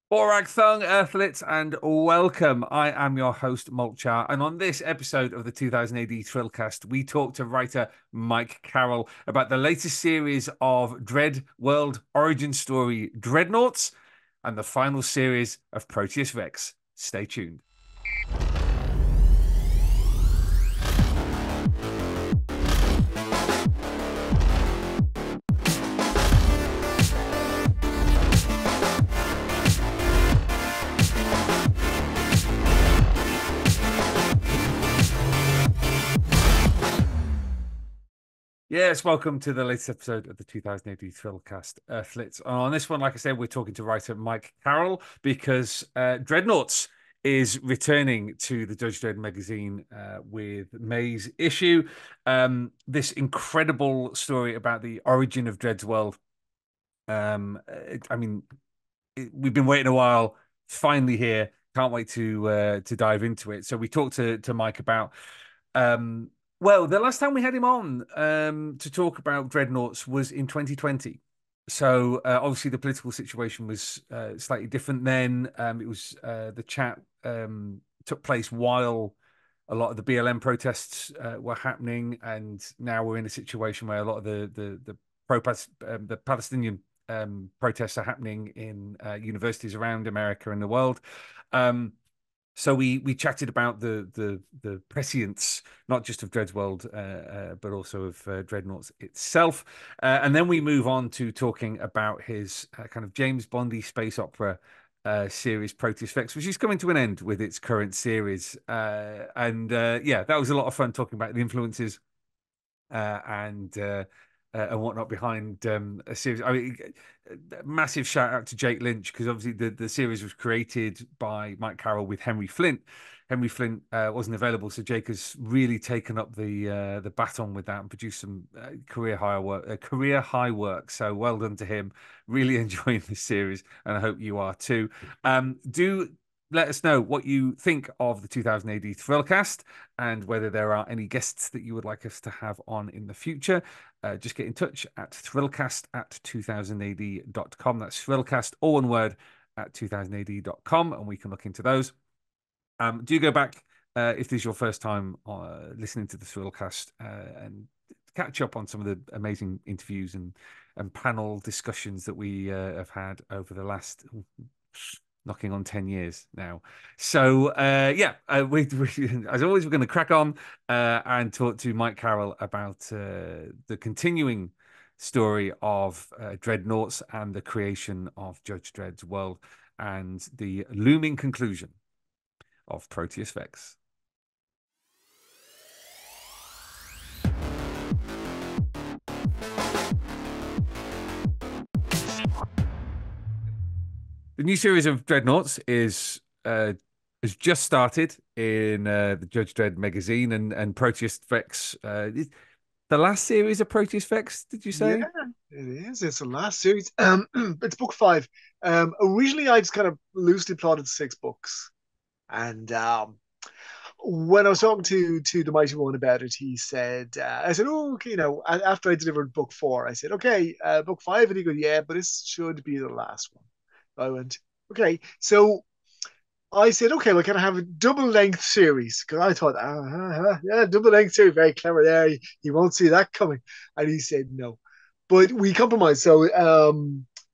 Borag Thung, Earthlets, and welcome. I am your host, Mulchar, and on this episode of the 2000 AD Thrillcast, we talk to writer Mike Carroll about the latest series of Dread World origin story Dreadnoughts and the final series of Proteus Vex. Stay tuned. Yes, welcome to the latest episode of the 2000 AD Thrillcast, Earthlets. On this one, like I said, we're talking to writer Mike Carroll because Dreadnoughts is returning to the Judge Dredd Megazine with May's issue. This incredible story about the origin of Dredd's world. We've been waiting a while, finally here. Can't wait to dive into it. So we talked to Mike about the last time we had him on to talk about Dreadnoughts was in 2020. So obviously the political situation was slightly different then. It was the chat took place while a lot of the BLM protests were happening, and now we're in a situation where a lot of the Palestinian protests are happening in universities around America and the world. So we chatted about the prescience, not just of Dredd's world, but also of Dreadnoughts itself, and then we move on to talking about his kind of James Bondy space opera series Proteus Vex, which is coming to an end with its current series, and that was a lot of fun talking about the influences and whatnot behind a series. I mean, massive shout out to Jake Lynch because obviously the series was created by Mike Carroll with Henry Flint. Henry Flint wasn't available, so Jake has really taken up the baton with that and produced some career high work. So well done to him. Really enjoying this series, and I hope you are too. Do let us know what you think of the 2000 AD Thrillcast and whether there are any guests that you would like us to have on in the future. Just get in touch at thrillcast@2000ad.com. That's thrillcast, all one word, at 2000ad.com, and we can look into those. Do go back if this is your first time listening to the Thrillcast and catch up on some of the amazing interviews and panel discussions that we have had over the last knocking on 10 years now. So, as always, we're going to crack on and talk to Mike Carroll about the continuing story of Dreadnoughts and the creation of Judge Dredd's world and the looming conclusion of Proteus Vex. The new series of Dreadnoughts is has just started in the Judge Dredd Megazine and Proteus Vex. The last series of Proteus Vex, did you Yeah, say? it is. It's the last series. It's book five. Originally, I just kind of loosely plotted six books, and when I was talking to the mighty one about it, he said, "I said, oh, okay, after I delivered book four, I said, okay, book five," and he goes, "Yeah, but this should be the last one." I went, "Okay." So I said, "Okay, well, can I have a double length series?" Because I thought, yeah, double length series, very clever there. You won't see that coming. And he said no. But we compromised. So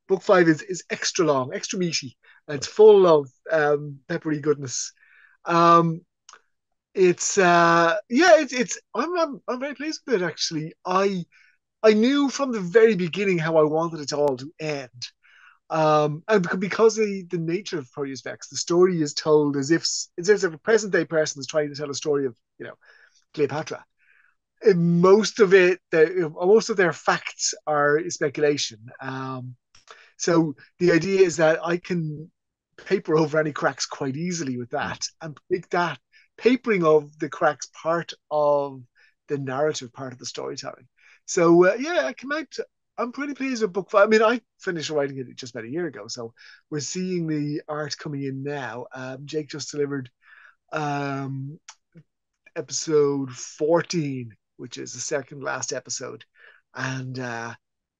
book five is extra long, extra meaty. It's full of peppery goodness. Um, it's I'm very pleased with it actually. I knew from the very beginning how I wanted it all to end. And because of the nature of Proteus Vex, the story is told as if a present day person is trying to tell a story of Cleopatra. Most of most of their facts are speculation. So the idea is that I can paper over any cracks quite easily with that and make that papering of the cracks part of the narrative, part of the storytelling. So yeah, I came out. I'm pretty pleased with book five. I mean, I finished writing it just about a year ago, so we're seeing the art coming in now. Jake just delivered um, episode 14, which is the second last episode, and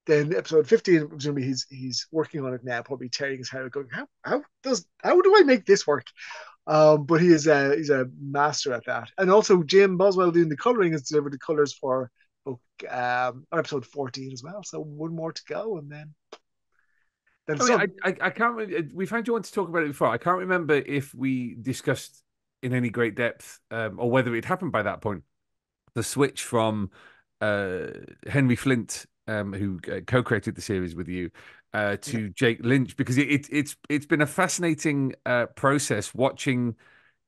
Then episode 15, presumably he's working on it now, probably tearing his hair, going, how do I make this work? But he's a master at that. And also Jim Boswell doing the coloring has delivered the colors for book episode 14 as well. So one more to go, and then I mean, some. I can't really, we've had you on to talk about it before. I can't remember if we discussed in any great depth, or whether it happened by that point, the switch from uh, Henry Flint, who co-created the series with you, Yeah. to Jake Lynch, because it's been a fascinating process watching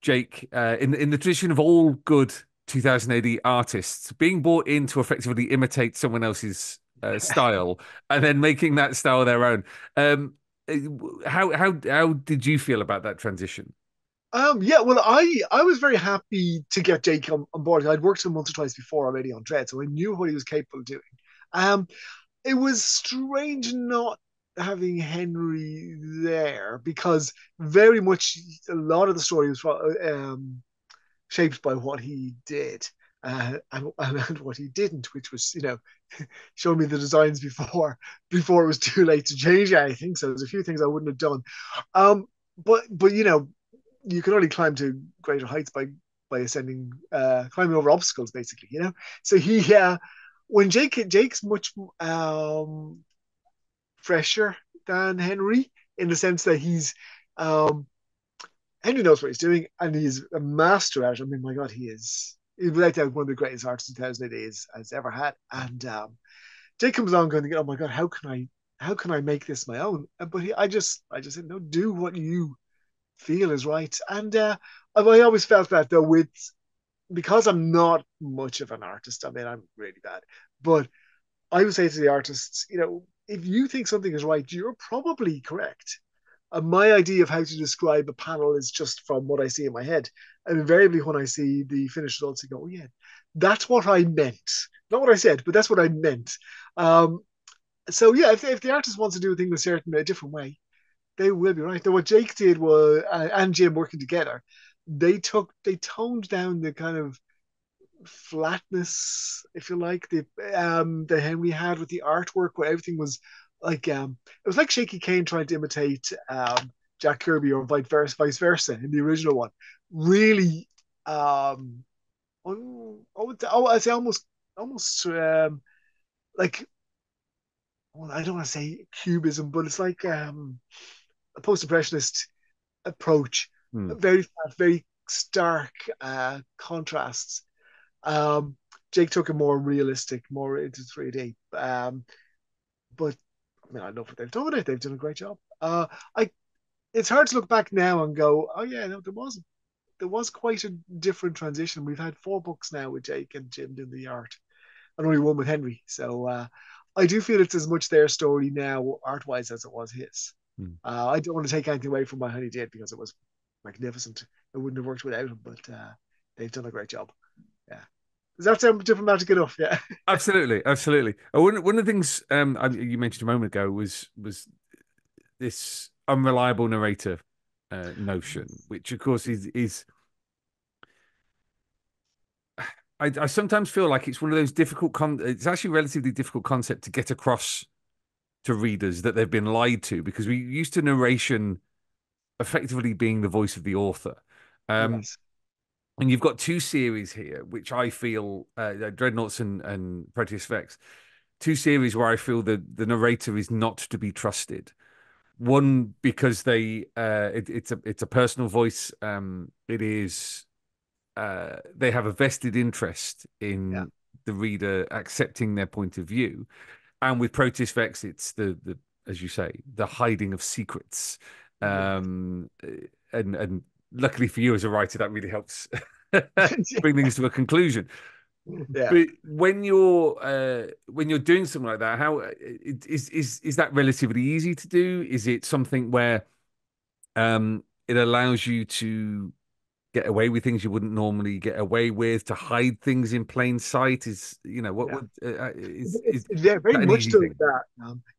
Jake in the tradition of all good 2000 AD artists being brought in to effectively imitate someone else's style and then making that style their own. Um, how did you feel about that transition? Yeah, well, I was very happy to get Jake on board. I'd worked with him once or twice before already on Dread, so I knew what he was capable of doing. Um, it was strange not having Henry there because very much a lot of the story was shaped by what he did and what he didn't, which was showing me the designs before it was too late to change anything. So there's a few things I wouldn't have done. But you can only climb to greater heights by ascending, climbing over obstacles, basically. So when Jake's much fresher than Henry in the sense that um, Henry knows what he's doing and he's a master at it. I mean, my God, he's without doubt one of the greatest artists in 2000 AD has ever had. And Jake comes along going, oh my God, how can I make this my own? But I just said, no, do what you feel is right. And I always felt that though because I'm not much of an artist. I mean, I'm really bad, but I would say to the artists, if you think something is right, you're probably correct. And my idea of how to describe a panel is just from what I see in my head. And invariably, when I see the finished results, I go, oh, yeah, that's what I meant. Not what I said, but that's what I meant. Um, so, yeah, if the artist wants to do a thing a different way, they will be right. Now, what Jake did was, and Jim working together, they toned down the kind of flatness, if you like, the Henry had with the artwork, where everything was like it was like Shaky Kane trying to imitate Jack Kirby or vice versa in the original one. Really, I say almost like, well, I don't want to say cubism, but it's like a post-impressionist approach, Hmm. very flat, very stark contrasts. Um, Jake took a more realistic, more into 3D. But I mean, I love what they've done with it. They've done a great job. I It's hard to look back now and go, oh yeah, no, there was quite a different transition. We've had 4 books now with Jake and Jim doing the art, and only one with Henry. So I do feel it's as much their story now, art wise, as it was his. Hmm. I don't want to take anything away from what Henry did because it was magnificent. It wouldn't have worked without him, but they've done a great job. Yeah. Does that sound diplomatic enough? Yeah. Absolutely, absolutely. One of the things you mentioned a moment ago was this unreliable narrator notion, which of course is I sometimes feel like it's one of those it's actually a relatively difficult concept to get across to readers that they've been lied to because we used to narration effectively being the voice of the author. Um, Yes. and you've got 2 series here, which I feel Dreadnoughts and Proteus Vex, 2 series where I feel the narrator is not to be trusted. One because it's a personal voice. It is they have a vested interest Yeah. in the reader accepting their point of view, and with Proteus Vex, it's the as you say, the hiding of secrets. Yeah. Um, and luckily for you as a writer, that really helps bring things to a conclusion. Yeah. But when you're doing something like that, how is that relatively easy to do? Is it something where it allows you to get away with things you wouldn't normally get away with, to hide things in plain sight? Is Yeah. what is Yeah, very that an much easy does thing? that.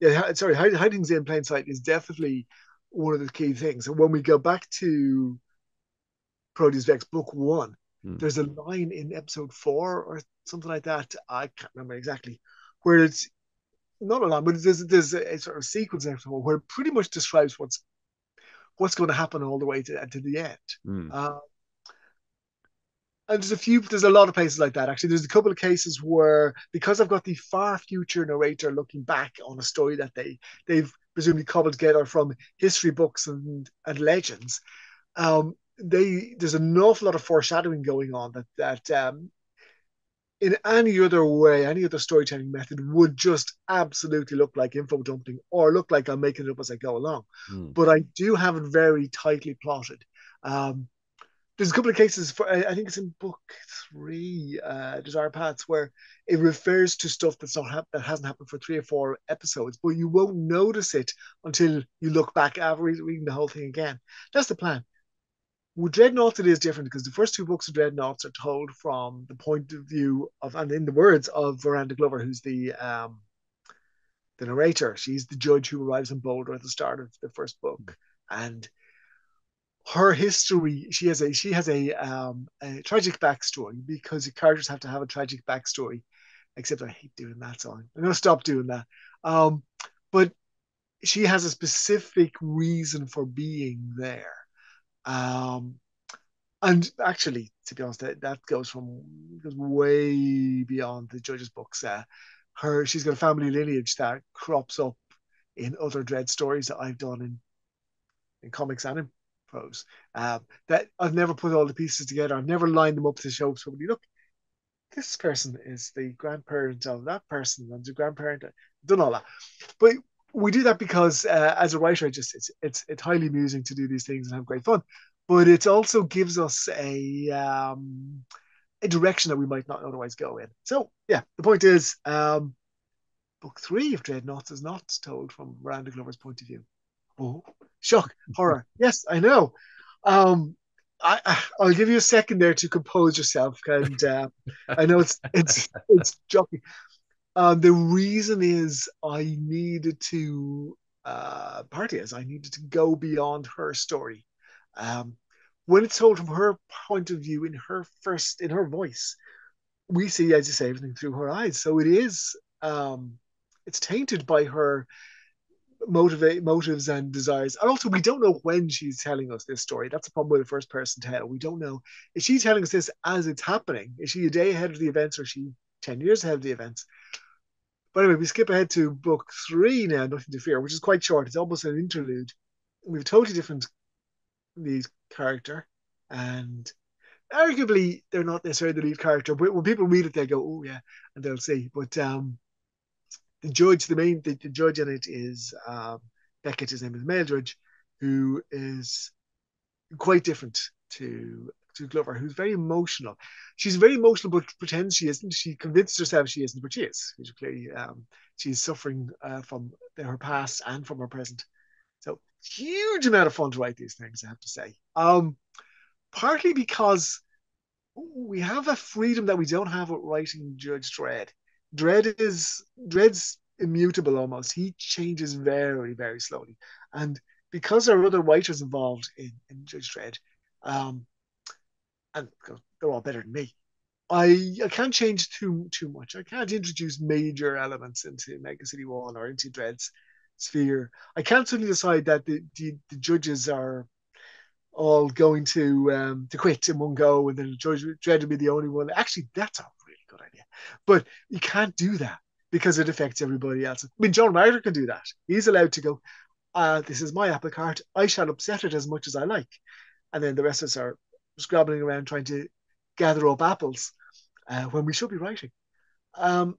Yeah, sorry, hiding in plain sight is definitely one of the key things. And when we go back to Proteus Vex Book One, Hmm. there's a line in episode 4 or something like that. I can't remember exactly where not a lot, but there's a sort of sequence after where it pretty much describes what's going to happen all the way to the end. Mm. Uh, and there's a lot of places like that. Actually, there's a couple of cases where, because I've got the far future narrator looking back on a story that they've presumably cobbled together from history books and legends, there's an awful lot of foreshadowing going on that in any other way, any other storytelling method would just absolutely look like info dumping or look like I'm making it up as I go along. Mm. But I do have it very tightly plotted. Um, there's a couple of cases for, I think it's in book 3, Desire Paths, where it refers to stuff that hasn't happened for 3 or 4 episodes, but you won't notice it until you look back after reading the whole thing again. That's the plan. With Dreadnoughts, it is different because the first 2 books of Dreadnoughts are told from the point of view of, and in the words of Veranda Glover, who's the narrator. She's the judge who arrives in Boulder at the start of the first book, and her history. She has a tragic backstory because the characters have to have a tragic backstory. Except I hate doing that, so I'm going to stop doing that. But she has a specific reason for being there. Um, And actually, to be honest, that goes way beyond the judge's books. She's got a family lineage that crops up in other Dread stories that I've done in comics and in prose. That I've never put all the pieces together. I've never lined them up to show somebody, look, this person is the grandparent of that person and the grandparent. I've done all that, but we do that because as a writer, it's highly amusing to do these things and have great fun. But it also gives us a direction that we might not otherwise go in. So yeah, the point is, book 3 of Dreadnoughts is not told from Miranda Glover's point of view. Oh, shock, horror. Yes, I know. Um, I'll give you a second there to compose yourself, and I know it's shocking. The reason is I needed to, partly is I needed to go beyond her story. Um, when it's told from her point of view, in her voice, we see, as you say, everything through her eyes. So it's tainted by her motives and desires. And also, we don't know when she's telling us this story. That's the problem with the first person tale. We don't know. Is she telling us this as it's happening? Is she a day ahead of the events, or is she 10 years ahead of the events? But anyway, we skip ahead to book 3 now, Nothing to Fear, which is quite short. It's almost an interlude. We have a totally different lead character, and arguably they're not necessarily the lead character. But when people read it, they go, "Oh yeah," and they'll see. But the judge in it is Beckett. His name is male judge, who is quite different to Glover, who's very emotional. She's very emotional, but pretends she isn't. She convinces herself she isn't, but she is. Clearly, she's suffering from her past and from her present. So huge amount of fun to write these things, I have to say. Partly because we have a freedom that we don't have with writing Judge Dredd. Dredd's immutable almost. He changes very, very slowly. And because there are other writers involved in Judge Dredd, um, and they're all better than me. I can't change too much. I can't introduce major elements into Mega City 1 or into Dredd's sphere. I can't suddenly decide that the judges are all going to quit in one go, and then Judge Dredd will be the only one. Actually, that's a really good idea, but you can't do that because it affects everybody else. I mean, John Ryder can do that. He's allowed to go. This is my apple cart. I shall upset it as much as I like, and then the rest of us are scrabbling around trying to gather up apples when we should be writing. Um,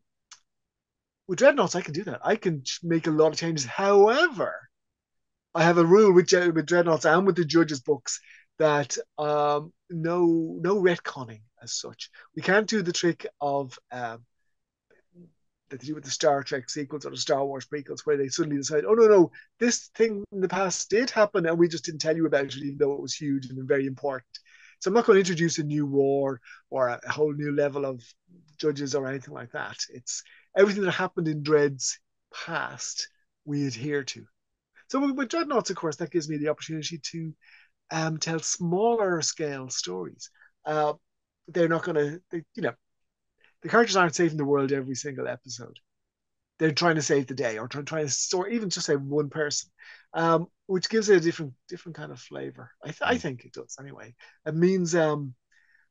with Dreadnoughts, I can do that. I can make a lot of changes. However, I have a rule with Dreadnoughts and with the judges' books that no retconning as such. We can't do the trick of that they do with the Star Trek sequels or the Star Wars prequels, where they suddenly decide, oh no, this thing in the past did happen, and we just didn't tell you about it, even though it was huge and very important. So I'm not going to introduce a new war or a whole new level of judges or anything like that. It's everything that happened in Dredd's past we adhere to. So with Dreadnoughts, of course, that gives me the opportunity to tell smaller scale stories. They're not going to, the characters aren't saving the world every single episode. they're trying to save the day or trying to sort even just say one person, which gives it a different kind of flavor. I think it does anyway. It means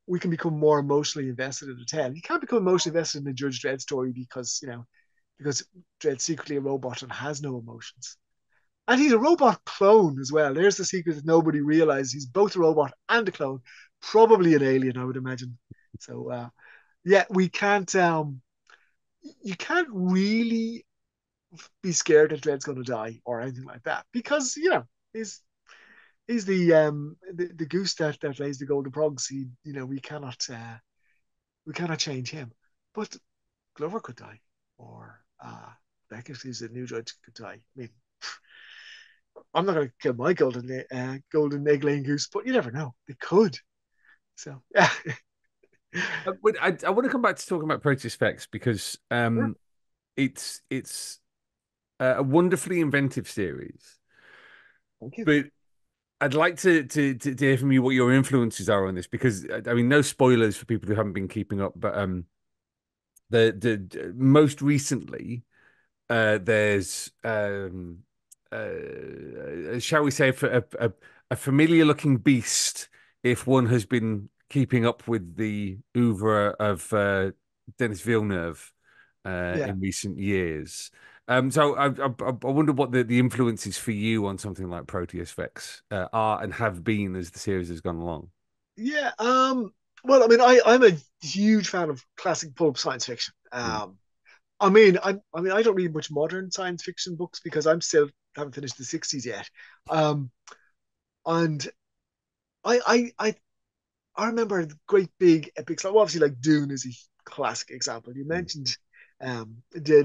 we can become more emotionally invested in the tale. You can't become emotionally invested in a Judge Dredd story because because Dredd's secretly a robot and has no emotions. And he's a robot clone as well. There's the secret that nobody realized. He's both a robot and a clone, probably an alien, I would imagine. So yeah, we can't. You can't really be scared that Dredd's going to die or anything like that because he's the goose that lays the golden frogs. We cannot change him, but Glover could die, or Beckett, who's the new judge, could die. I mean, I'm not going to kill my golden egg laying goose, but you never know. They could. So yeah, I want to come back to talking about Proteus Vex because sure. it's a wonderfully inventive series, Thank you. but I'd like to hear from you what your influences are on this because I mean no spoilers for people who haven't been keeping up, but the most recently there's shall we say a familiar looking beast if one has been keeping up with the oeuvre of Denis Villeneuve Yeah. in recent years. So I wonder what the influences for you on something like Proteus Vex are and have been as the series has gone along. Yeah. Well, I mean, I'm a huge fan of classic pulp science fiction. Mm. I don't read much modern science fiction books because I'm still haven't finished the '60s yet. Um, and I I remember the great big epics. Like, well, obviously, like Dune is a classic example. You Mm. mentioned the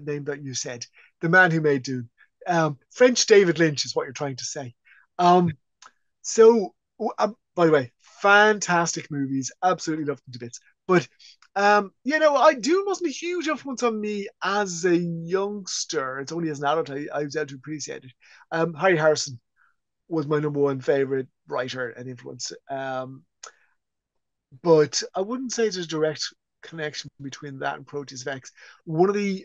name that you said, the man who made Dune. French David Lynch is what you're trying to say. Um, so, by the way, fantastic movies. Absolutely love them to bits. But I Dune wasn't a huge influence on me as a youngster. It's only as an adult I was able to appreciate it. Harry Harrison was my number one favorite writer and influence. But I wouldn't say there's a direct connection between that and Proteus Vex. One of the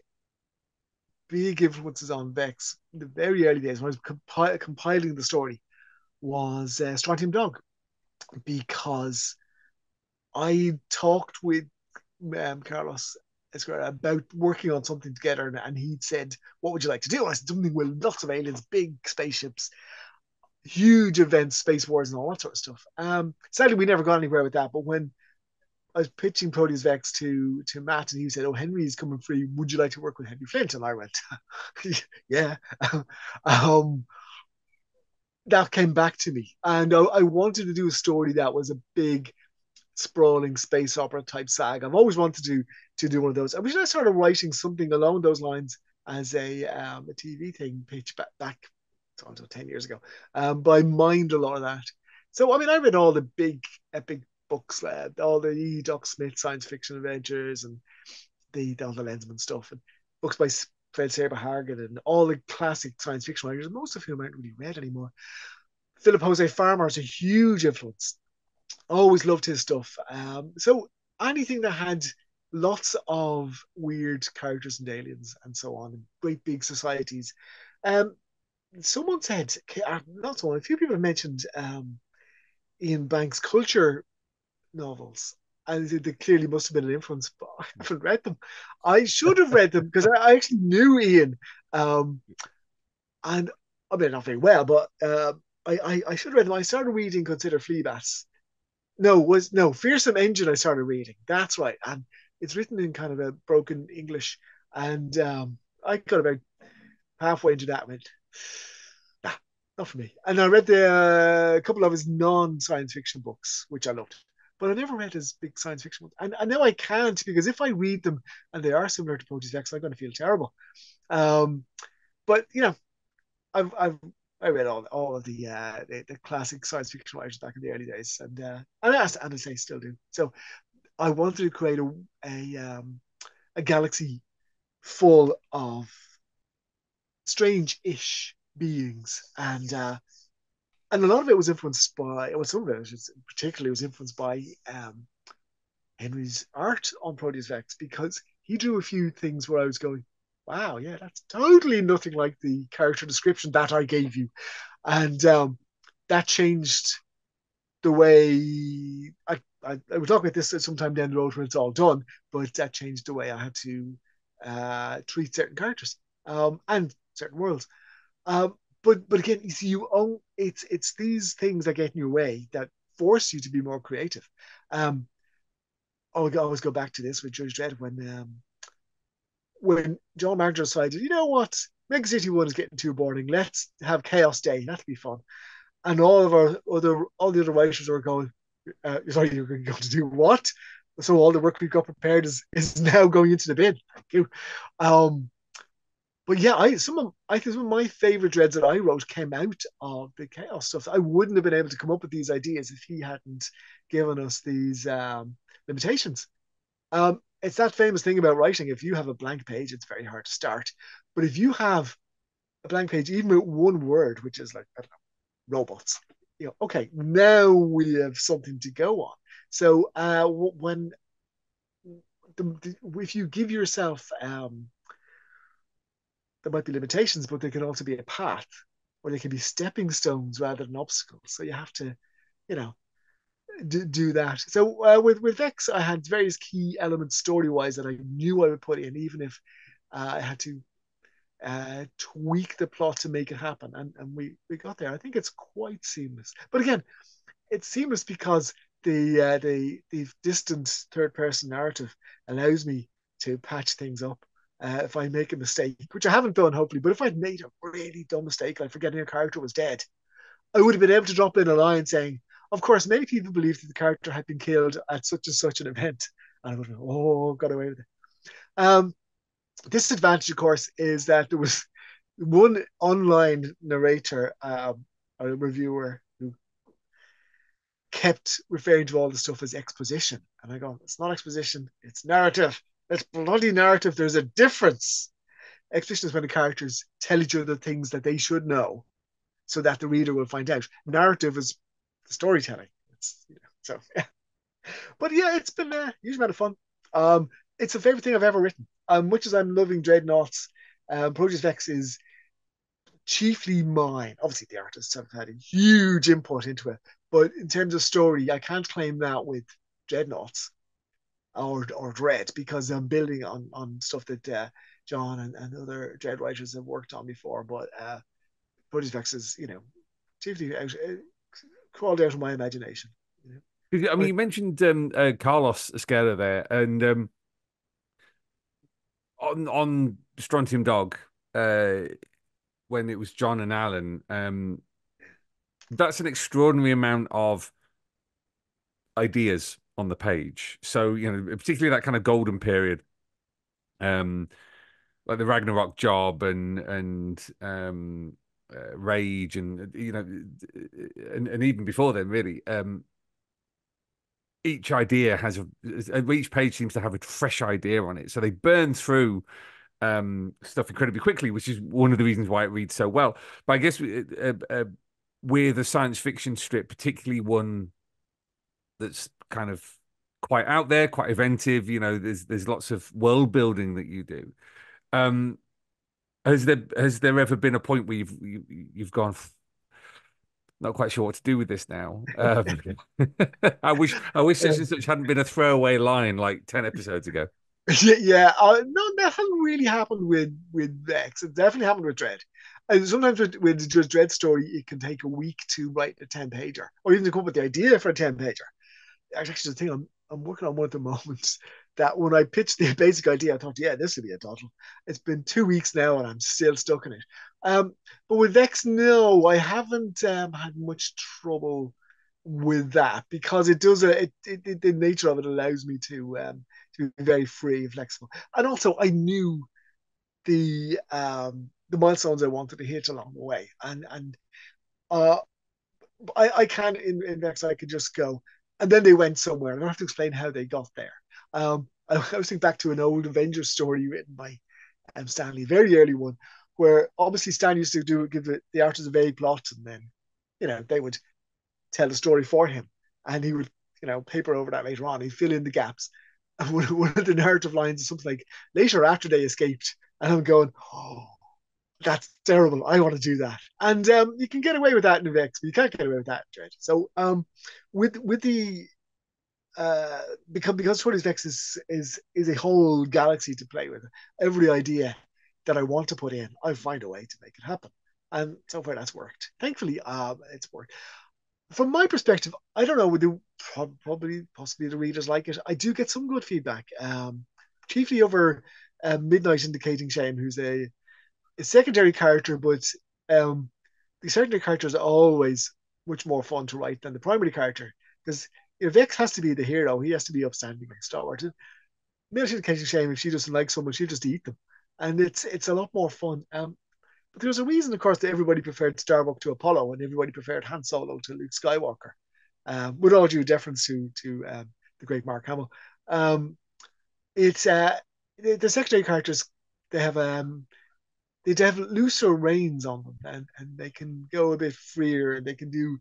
big influences on Vex in the very early days when I was compiling the story was Strontium Dog because I talked with Carlos Esquerra about working on something together, and he'd said, "What would you like to do?" And I said, "Something with lots of aliens, big spaceships, huge events, space wars, and all that sort of stuff." Sadly, we never got anywhere with that. But when I was pitching Proteus Vex to Matt, and he said, "Oh, Henry's coming free. Would you like to work with Henry Flint?" And I went, "Yeah." um, that came back to me, and I wanted to do a story that was a big sprawling space opera type saga. I've always wanted to do one of those. I wish I started writing something along those lines as a TV thing pitch back 10 years ago. But I mind a lot of that. So I mean, I read all the big epic books, all the E. Doc Smith science fiction adventures and all the Lensman stuff, and books by Fred Saber Hargan and all the classic science fiction writers, most of whom aren't really read anymore. Philip Jose Farmer is a huge influence. Always loved his stuff. So anything that had lots of weird characters and aliens and so on, and great big societies. Um, Someone said, not someone, a few people have mentioned Ian Banks' culture novels. And they clearly must have been an influence, but I haven't read them. I should have read them because I actually knew Ian. And I mean, not very well, but I should have read them. I started reading Consider Fleabats. No, Fearsome Engine I started reading. That's right. And it's written in kind of a broken English. And I got about halfway into that and went, nah, not for me. And I read a couple of his non-science fiction books, which I loved. But I never read his big science fiction ones. And I know I can't because if I read them and they are similar to Proteus Vex, I'm going to feel terrible. Um, but I've I read all of the classic science fiction writers back in the early days, and I say still do. So I wanted to create a galaxy full of strange-ish beings, and a lot of it was influenced by, well, some of it particularly was influenced by Henry's art on Proteus Vex because he drew a few things where I was going, wow, yeah, that's totally nothing like the character description that I gave you. And that changed the way I will talk about this sometime down the road when it's all done, but that changed the way I had to treat certain characters and certain worlds. Um, but again, you see, you own it's these things that get in your way that force you to be more creative. Um, I always go back to this with Judge Dredd when John Martin decided, you know what, Mega City One is getting too boring. Let's have Chaos Day. That'll be fun. And all the other writers are going, sorry, you're going to do what? So all the work we've got prepared is now going into the bin. Thank you. Um, but yeah, I think some of my favorite dreads that I wrote came out of the chaos stuff. I wouldn't have been able to come up with these ideas if he hadn't given us these limitations. It's that famous thing about writing. If you have a blank page, it's very hard to start. But if you have a blank page, even with one word, which is like, I don't know, robots, okay, now we have something to go on. So when if you give yourself, there might be limitations, but there can also be a path, or they can be stepping stones rather than obstacles. So you have to, you know, do that. So with Vex, I had various key elements story wise that I knew I would put in, even if I had to tweak the plot to make it happen. And we got there. I think it's quite seamless. But again, it's seamless because the distant third person narrative allows me to patch things up. If I make a mistake, which I haven't done, hopefully, but if I'd made a really dumb mistake, like forgetting a character was dead, I would have been able to drop in a line saying, of course, many people believed that the character had been killed at such and such an event. And I would have, got away with it. Um, Disadvantage, of course, is that there was one online narrator, a reviewer, who kept referring to all the stuff as exposition. And I go, it's not exposition, it's narrative. It's bloody narrative. There's a difference. Exposition is when the characters tell each other things that they should know so that the reader will find out. Narrative is the storytelling. So yeah. But yeah, it's been a huge amount of fun. It's a favorite thing I've ever written. Much as I'm loving Dreadnoughts, Proteus Vex is chiefly mine. Obviously, the artists have had a huge input into it, but in terms of story, I can't claim that with Dreadnoughts or Dread because I'm building on stuff that John and other Dread writers have worked on before. But Proteus Vex is, chiefly crawled out of my imagination. I mean, But you mentioned Carlos Esquerra there, and on Strontium Dog, when it was John and Alan, that's an extraordinary amount of ideas on the page. So, particularly that kind of golden period, um, like the Ragnarok job and Rage, and and even before then, really. Each idea each page seems to have a fresh idea on it. So they burn through stuff incredibly quickly, which is one of the reasons why it reads so well. But I guess with a science fiction strip, particularly one that's kind of quite out there, quite inventive, there's lots of world building that you do. Um, has there ever been a point where you've gone, not quite sure what to do with this now? I wish such and such hadn't been a throwaway line like 10 episodes ago. yeah, no, that hasn't really happened with Vex. It definitely happened with Dread. And sometimes with the Dread story, it can take a week to write a 10-pager, or even to come up with the idea for a 10-pager. Actually, the thing I'm working on one at the moment that when I pitched the basic idea, I thought, yeah, this would be a total. It's been 2 weeks now, and I'm still stuck in it. But with Vex, no, I haven't had much trouble with that because it does the nature of it allows me to be very free and flexible. And also, I knew the milestones I wanted to hit along the way, and uh, I can in Vex I could just go, and then they went somewhere. I don't have to explain how they got there. I was thinking back to an old Avengers story written by Stanley, very early one, where obviously Stan used to give the artist a vague plot, and then they would tell the story for him, and he would paper over that later on. He'd fill in the gaps. And one of the narrative lines is something like, later after they escaped. And I'm going, oh, that's terrible. I want to do that. And you can get away with that in Vex, but you can't get away with that in Dread. So with the uh, because Proteus Vex is a whole galaxy to play with. Every idea that I want to put in, I find a way to make it happen. And so far that's worked. Thankfully, it's worked. From my perspective, I don't know, would probably possibly the readers like it. I do get some good feedback, chiefly over Midnight indicating Shame, who's a secondary character, but um, the secondary character is always much more fun to write than the primary character because Vex has to be the hero. He has to be upstanding and stalwart. Midnight indicating Shame, if she doesn't like someone, she'll just eat them, and it's a lot more fun. But there's a reason, of course, that everybody preferred Starbuck to Apollo and everybody preferred Han Solo to Luke Skywalker. With all due deference to the great Mark Hamill, um, it's the secondary characters they have they have looser reins on them and they can go a bit freer and they can do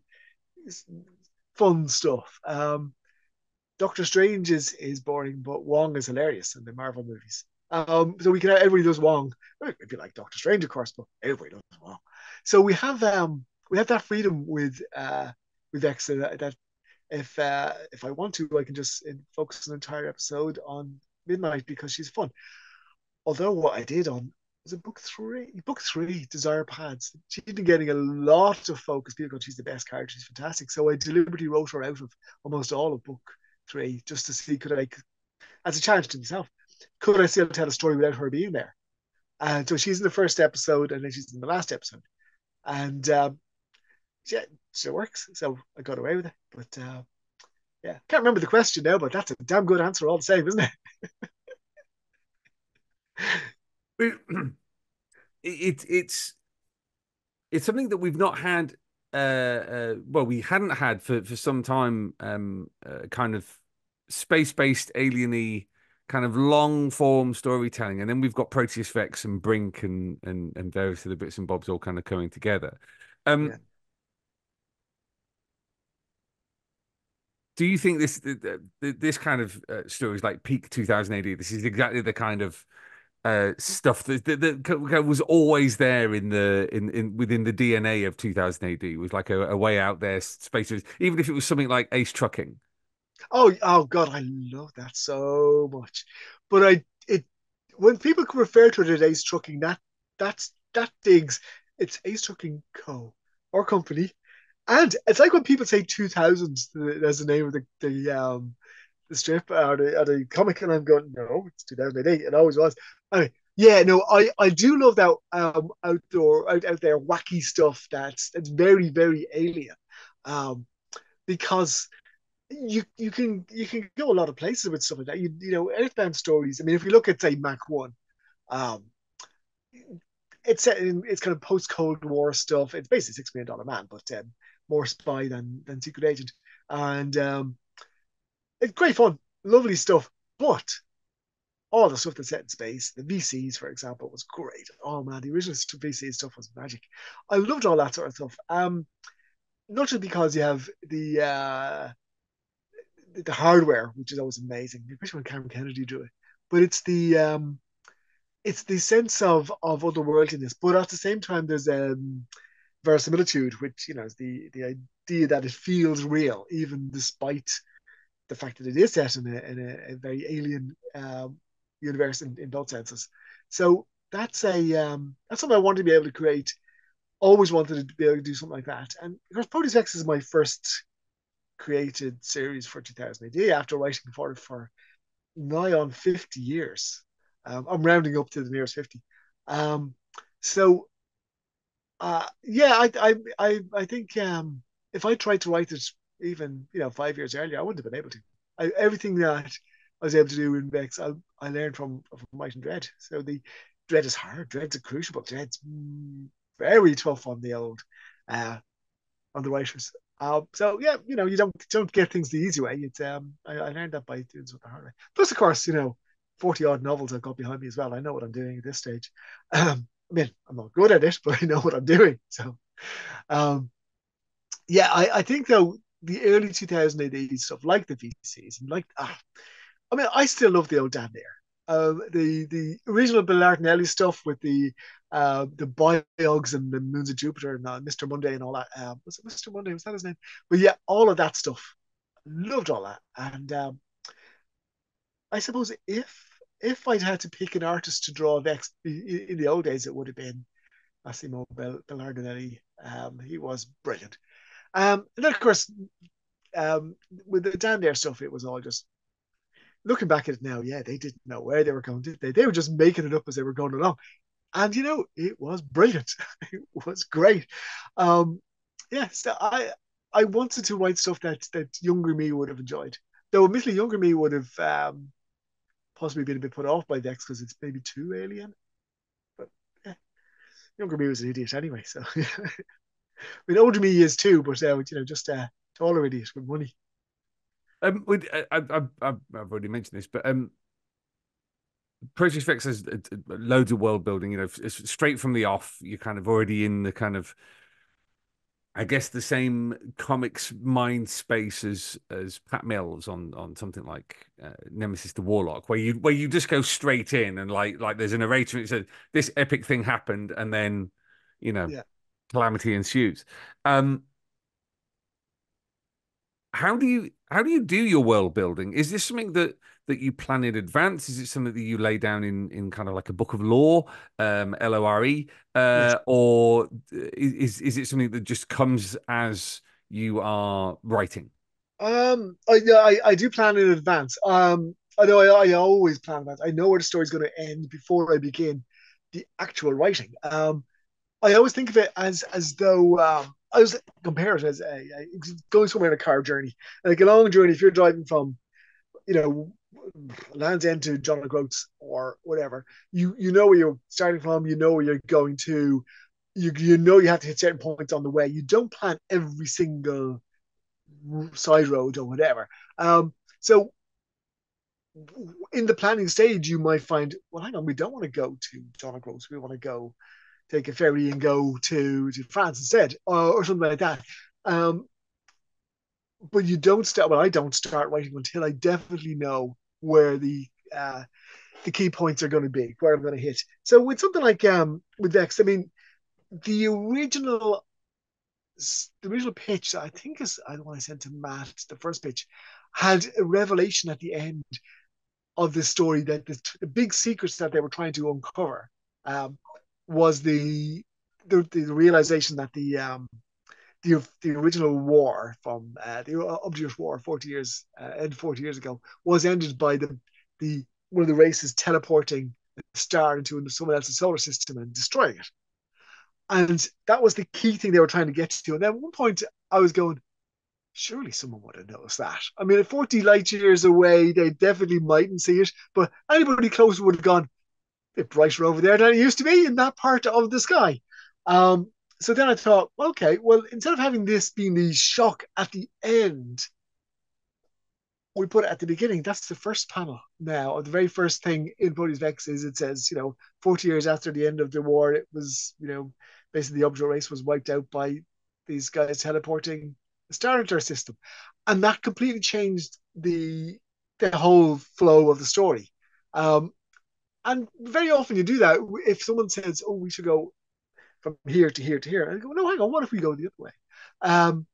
fun stuff. Doctor Strange is boring, but Wong is hilarious in the Marvel movies. So we can everybody does Wong. If you like Doctor Strange, of course, but everybody does Wong. So we have that freedom with X that if I want to, I can just focus an entire episode on Midnight because she's fun. Although what I did on was it book three, Desire Pads. She's been getting a lot of focus. People go, she's the best character, she's fantastic. So I deliberately wrote her out of almost all of book three just to see could I, as a challenge to myself, could I still tell a story without her being there? And so she's in the first episode and then she's in the last episode. And yeah, it works. So I got away with it. But yeah, can't remember the question now, but that's a damn good answer all the same, isn't it? It's it's something that we've not had. Well, we hadn't had for some time. Kind of space-based, alieny, kind of long-form storytelling, and then we've got Proteus Vex and Brink and various other bits and bobs all kind of coming together. Yeah. Do you think this kind of story is like peak 2000 AD? This is exactly the kind of stuff that was always there in within the DNA of 2000 AD. Was like a way out there space, even if it was something like Ace Trucking. Oh God, I love that so much. But I it when people refer to it as Ace Trucking, that digs. It's Ace Trucking Co. or company. And it's like when people say 2000s as the name of the strip or the comic, and I'm going, no, it's 2008. It always was. Anyway, yeah, no, I do love that out there wacky stuff that's very very alien, um, because you can go a lot of places with stuff like that. You know, Earthbound stories. I mean, if we look at say Mach One, um, it's set in it's kind of post Cold War stuff. It's basically $6 million man, but more spy than secret agent, and it's great fun, lovely stuff. But all the stuff that's set in space, the VCs, for example, was great. Oh man, the original VC stuff was magic. I loved all that sort of stuff. Not just because you have the hardware, which is always amazing, especially when Cameron Kennedy drew it, but it's the sense of otherworldliness. But at the same time, there's verisimilitude, which is the idea that it feels real, even despite the fact that it is set in a very alien universe in both senses. So that's something I wanted to be able to create. Always wanted to be able to do something like that. And of course, Proteus Vex is my first created series for 2000 AD after writing for it for nigh on 50 years. I'm rounding up to the nearest 50. Um, so yeah, I think if I tried to write it even 5 years earlier, I wouldn't have been able to. Everything that I was able to do in Vex, I learned from Might and Dread. So the Dread is hard. Dread's a crucible. Dread's very tough on the old on the writers. So yeah, you don't get things the easy way. It's I learned that by doing something the hard way. Plus, of course, 40 odd novels I've got behind me as well. I know what I'm doing at this stage. I mean, I'm not good at it, but I know what I'm doing. So, um, yeah, I think though the early 2000 AD stuff, like the VCs, and like I mean, I still love the old Dan there. The original Bellardinelli stuff with the Biogs and the Moons of Jupiter and Mr. Monday and all that. Was it Mr. Monday? Was that his name? But yeah, all of that stuff. Loved all that. And I suppose if I'd had to pick an artist to draw Vex in the old days, it would have been Massimo Bellardinelli. He was brilliant. And then of course, with the Dan Dare stuff, it was all just looking back at it now. Yeah, they didn't know where they were going, did they? They were just making it up as they were going along, and it was brilliant. It was great. Um, yeah, so I wanted to write stuff that younger me would have enjoyed. Though admittedly, younger me would have possibly been a bit put off by Vex because it's maybe too alien. But yeah, younger me was an idiot anyway. So I mean, older me is too, but just taller idiot with money. I've already mentioned this, but Proteus Vex has loads of world building. It's straight from the off. You're kind of already in the kind of, I guess, the same comics mind space as Pat Mills on something like Nemesis the Warlock, where you just go straight in and like there's a narrator and it says this epic thing happened, and then you know Yeah. calamity ensues. Um, how do you do your world building? Is this something that you plan in advance? Is it something that you lay down in kind of like a book of lore, LORE, Yes. or is it something that just comes as you are writing? I do plan in advance. I know I always plan in advance. I know where the story's going to end before I begin the actual writing. I always think of it as though I was compare it as going somewhere in a car journey, like a long journey. If you're driving from you know Land's End to John O'Groats or whatever, you know where you're starting from. You know where you're going to. You know you have to hit certain points on the way. You don't plan every single side road or whatever. So in the planning stage, you might find, well, hang on, we don't want to go to John O'Groats. We want to go take a ferry and go to France instead, or something like that. Um, but you don't start. Well, I don't start writing until I definitely know where the key points are going to be, where I'm going to hit. So with something like with Vex, I mean, the original the original pitch, I think is I the one I sent to Matt, the first pitch, had a revelation at the end of this story that the big secrets that they were trying to uncover um, was the realization that the original war from the Obdurate War 40 years 40 years ago was ended by the one of the races teleporting a star into someone else's solar system and destroying it. And that was the key thing they were trying to get to. And then at one point, I was going, surely someone would have noticed that. I mean, at 40 light years away, they definitely mightn't see it, but anybody closer would have gone, a bit brighter over there than it used to be in that part of the sky. Um, so then I thought, okay, well, instead of having this being the shock at the end, we put it at the beginning. That's the first panel now, or the very first thing in Proteus Vex is it says, 40 years after the end of the war, it was, basically the Obdurate race was wiped out by these guys teleporting the Star into our system. And that completely changed the whole flow of the story. Um, and very often you do that. If someone says, oh, we should go from here to here to here, and I go, no, hang on, what if we go the other way? Um,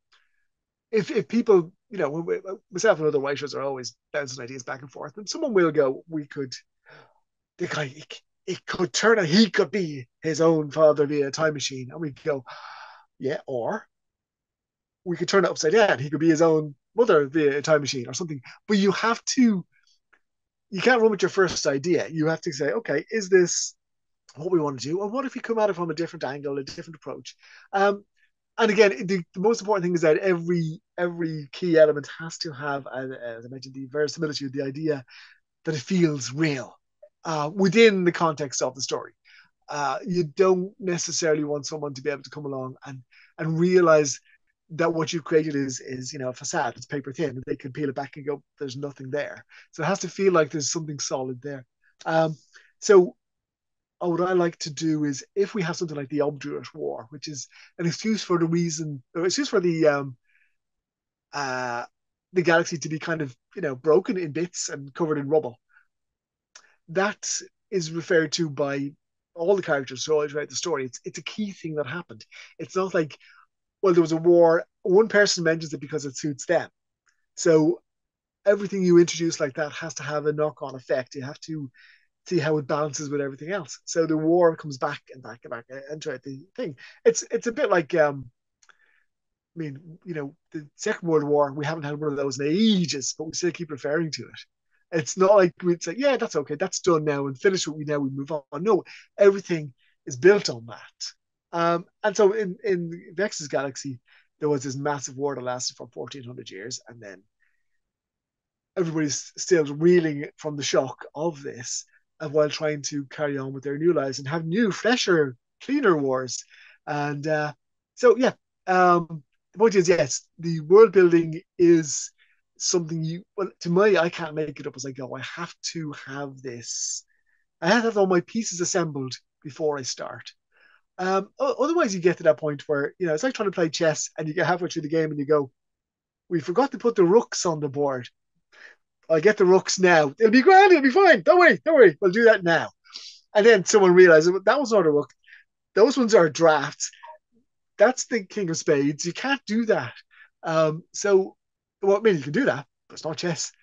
if people, myself and other writers are always bouncing ideas back and forth, and someone will go, the guy, it could turn out he could be his own father via a time machine, and we go, yeah, or we could turn it upside down. He could be his own mother via a time machine or something. But you can't run with your first idea. You have to say, okay, is this what we want to do? Or what if we come at it from a different angle, a different approach? Um, and again, the most important thing is that every key element has to have, as I mentioned, the verisimilitude, the idea that it feels real within the context of the story. You don't necessarily want someone to be able to come along and realize that what you've created is a facade. It's paper thin. They can peel it back and go, there's nothing there. So it has to feel like there's something solid there. So what I like to do is if we have something like the Obdurate War, which is an excuse for the reason, or excuse for the the galaxy to be kind of, broken in bits and covered in rubble. That is referred to by all the characters throughout the story. It's a key thing that happened. It's not like, well, there was a war. One person mentions it because it suits them. So everything you introduce like that has to have a knock-on effect. You have to see how it balances with everything else. So the war comes back and back and back and throughout the thing. It's a bit like I mean, the Second World War, we haven't had one of those in ages, but we still keep referring to it. It's not like we'd say, yeah, that's okay, that's done now, and finish what we now, we move on. No, everything is built on that. And so in Vex's galaxy, there was this massive war that lasted for 1400 years, and then everybody's still reeling from the shock of this, while trying to carry on with their new lives and have new, fresher, cleaner wars. And so, yeah, the point is, yes, the world building is something well, to me, I can't make it up as I go. I have to have this. I have to have all my pieces assembled before I start. Otherwise, you get to that point where, it's like trying to play chess and you get halfway through the game and you go, we forgot to put the rooks on the board. I'll get the rooks now. It'll be grand. It'll be fine. Don't worry. Don't worry. We'll do that now. And then someone realizes that was not a rook. Those ones are drafts. That's the king of spades. You can't do that. So, well, I mean, you can do that, but it's not chess.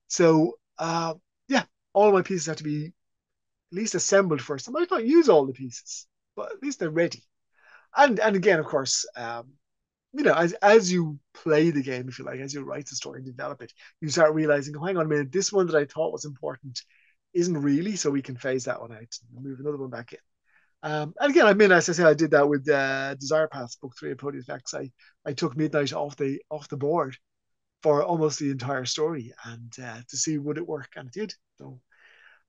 So, yeah, all of my pieces have to be at least assembled first. I might not use all the pieces, but at least they're ready. And again, of course, as you play the game, if you like, as you write the story and develop it, you start realizing, oh, hang on a minute, this one that I thought was important isn't really, so we can phase that one out and move another one back in. And again, I mean, as I say, I did that with Desire Paths, book 3 of Proteus Vex. I took Midnight off the board for almost the entire story and to see would it work, and it did. So,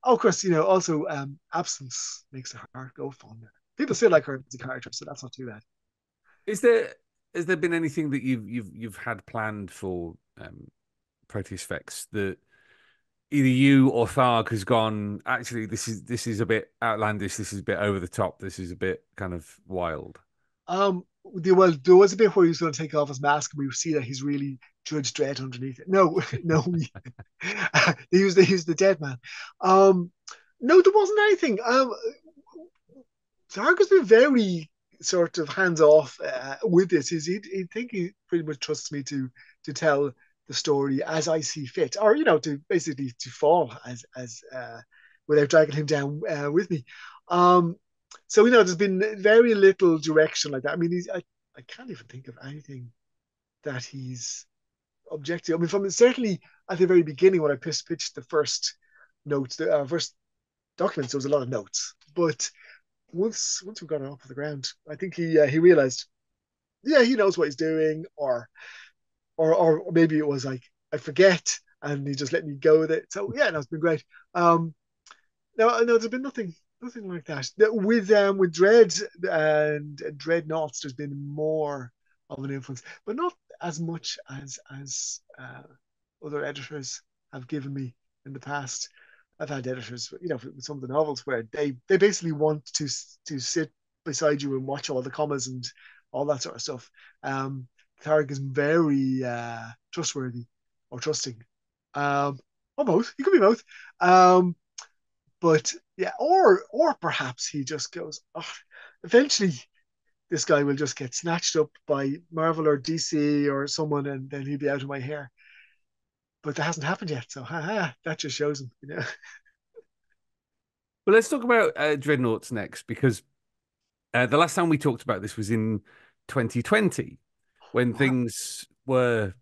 of course, also absence makes the heart go fonder. People still like her as a character, so that's not too bad. Is there has there been anything that you've had planned for Proteus Vex that either you or Tharg has gone, actually, this is a bit outlandish, this is a bit over the top, this is a bit kind of wild? Well, there was a bit where he was going to take off his mask, and we see that he's really Judge Dredd underneath it. No, no, he was the dead man. No, there wasn't anything. Tharg has been very sort of hands off with this. He think he pretty much trusts me to tell the story as I see fit, or to basically to fall as without dragging him down with me. Um, so there's been very little direction like that. I mean, I can't even think of anything that he's objective. I mean, from certainly at the very beginning when I pitched the first notes, the first documents, there was a lot of notes, but once we got it off the ground, I think he realized, yeah, he knows what he's doing, or maybe it was like I forget, and he just let me go with it. So yeah, no, it's been great. No, there's been nothing like that. With Dread and Dreadnoughts, there's been more of an influence, but not as much as other editors have given me in the past. I've had editors, with some of the novels where they basically want to sit beside you and watch all the commas and all that sort of stuff. Tarek is very trustworthy or trusting, or both. He could be both. But yeah, or perhaps he just goes, oh, eventually this guy will just get snatched up by Marvel or DC or someone, and then he'll be out of my hair. But that hasn't happened yet, so that just shows him. Well, let's talk about Dreadnoughts next, because the last time we talked about this was in 2020, when Wow. things were,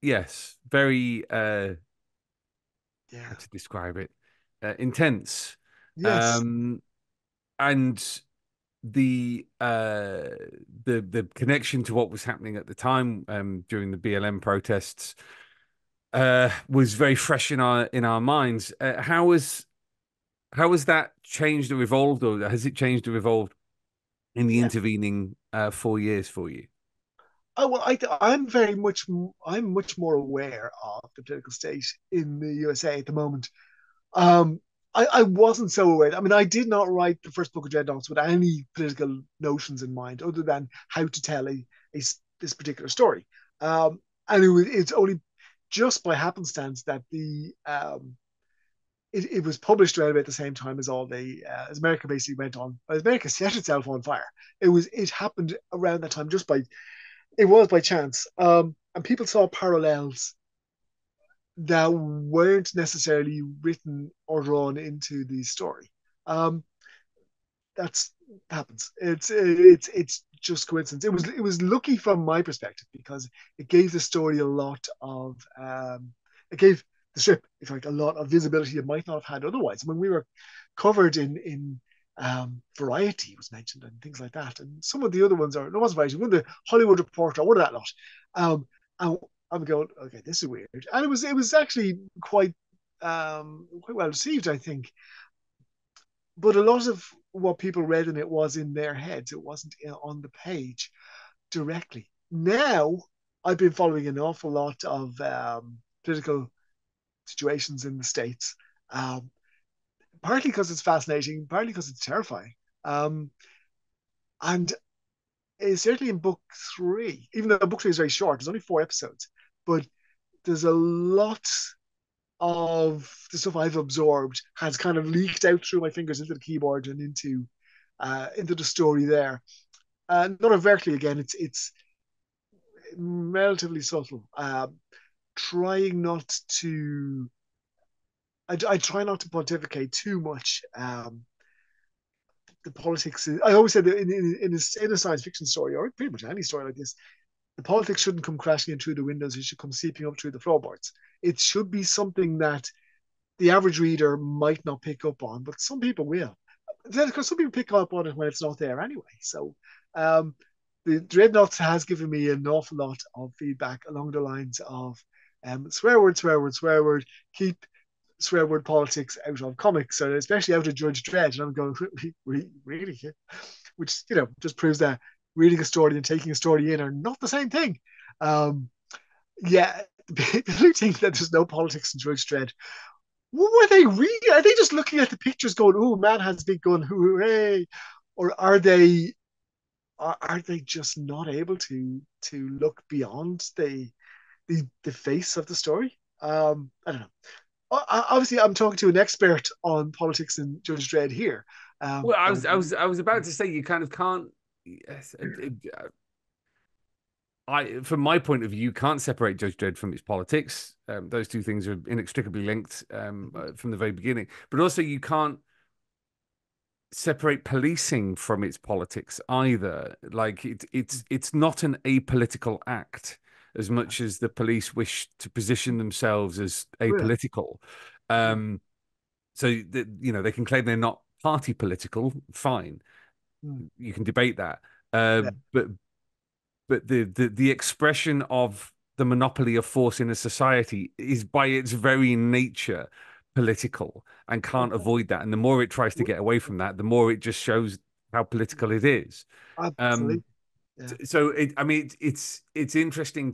yes, very, how Yeah. to describe it, intense. Yes. Um, and the connection to what was happening at the time during the BLM protests was very fresh in our minds. How has that changed or evolved, or has it changed or evolved in the Yeah. intervening 4 years for you? Oh well, I'm much more aware of the political state in the USA at the moment. Um, I wasn't so aware. I mean, I did not write the first book of Dreadnoughts with any political notions in mind, other than how to tell this particular story. And it's only just by happenstance that it was published around about the same time as all the as America basically went on. As America set itself on fire. It happened around that time just by it was by chance. And people saw parallels that weren't necessarily written or drawn into the story. Um, that's happens. It's just coincidence. It was lucky from my perspective because it gave the story a lot of it gave the strip, if like, a lot of visibility it might not have had otherwise. When we were covered in Variety was mentioned and things like that, and some of the other ones are no, it wasn't Variety, one of the Hollywood Reporter, one of that lot. And I'm going, okay, this is weird, and it was actually quite well received, I think. But a lot of what people read in it was in their heads. It wasn't on the page directly. Now, I've been following an awful lot of political situations in the States, partly because it's fascinating, partly because it's terrifying. Um, and certainly in book three, even though book three is very short, there's only 4 episodes, but there's a lot of the stuff I've absorbed has kind of leaked out through my fingers into the keyboard and into the story there. Not overtly again. It's relatively subtle. Trying not to. I try not to pontificate too much. The politics. I always said that in a science fiction story, or pretty much any story like this, the politics shouldn't come crashing in through the windows. It should come seeping up through the floorboards. It should be something that the average reader might not pick up on, but some people will. Because some people pick up on it when it's not there anyway. So um, the Dreadnoughts has given me an awful lot of feedback along the lines of swear word, swear word, swear word, keep swear word politics out of comics, and especially out of Judge Dredd. And I'm going, really? Which, just proves that reading a story and taking a story in are not the same thing. Um, yeah, people think that there's no politics in Judge Dredd. What were they reading? Are they just looking at the pictures going, "Oh, man has a big gun, hooray," or are they just not able to look beyond the face of the story? I don't know. Obviously, I'm talking to an expert on politics and Judge Dredd here. Well, I was And I was I was about to say you kind of can't. Yes, from my point of view, you can't separate Judge Dredd from its politics. Those two things are inextricably linked from the very beginning. But also, you can't separate policing from its politics either. Like it's not an apolitical act as much as the police wish to position themselves as yeah, apolitical. yeah, Um, so that they can claim they're not party political. Fine, mm, you can debate that. Uh, yeah, but the expression of the monopoly of force in a society is by its very nature political and can't avoid that. And the more it tries to get away from that, the more it just shows how political it is. absolutely. Um, Yeah. so I mean, it's interesting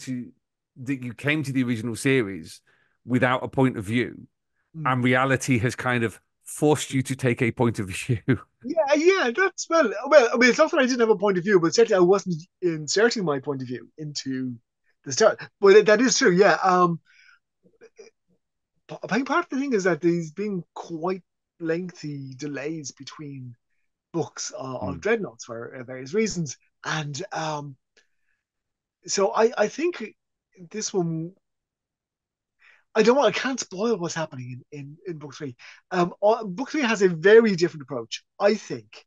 that you came to the original series without a point of view, Mm. and reality has kind of forced you to take a point of view. Yeah, yeah, that's well. I mean, it's not that I didn't have a point of view, but certainly I wasn't inserting my point of view into the start. But that is true. Yeah. I think part of the thing is that there's been quite lengthy delays between books of Mm. Dreadnoughts for various reasons, and so I think this one. I can't spoil what's happening in book three. Book three has a very different approach, I think,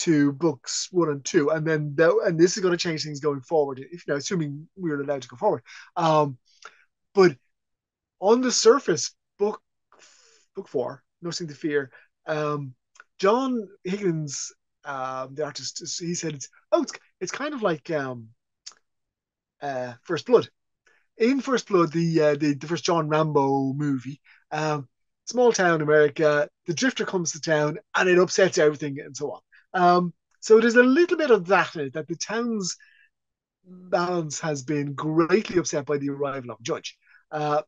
to books one and two, and and this is going to change things going forward. If assuming we're allowed to go forward, but on the surface, book four, Nothing to Fear, John Higgins, the artist, he said it's kind of like First Blood. In First Blood, the first John Rambo movie, small town America, the drifter comes to town and it upsets everything and so on. So there's a little bit of that in it, that the town's balance has been greatly upset by the arrival of Judge. Uh,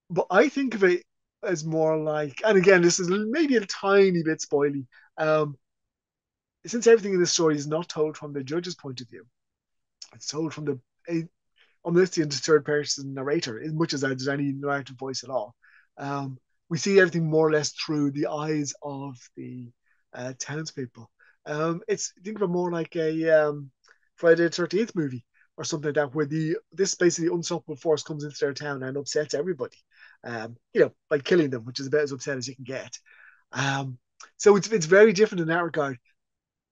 but I think of it as more like, and again, this is maybe a tiny bit spoily, since everything in this story is not told from the Judge's point of view, it's told from the omniscient third person narrator as much as there's any narrative voice at all. Um, we see everything more or less through the eyes of the townspeople. It's think of it more like a Friday the 13th movie or something like that, where this basically unstoppable force comes into their town and upsets everybody, by killing them, which is about as upset as you can get. Um, so it's very different in that regard.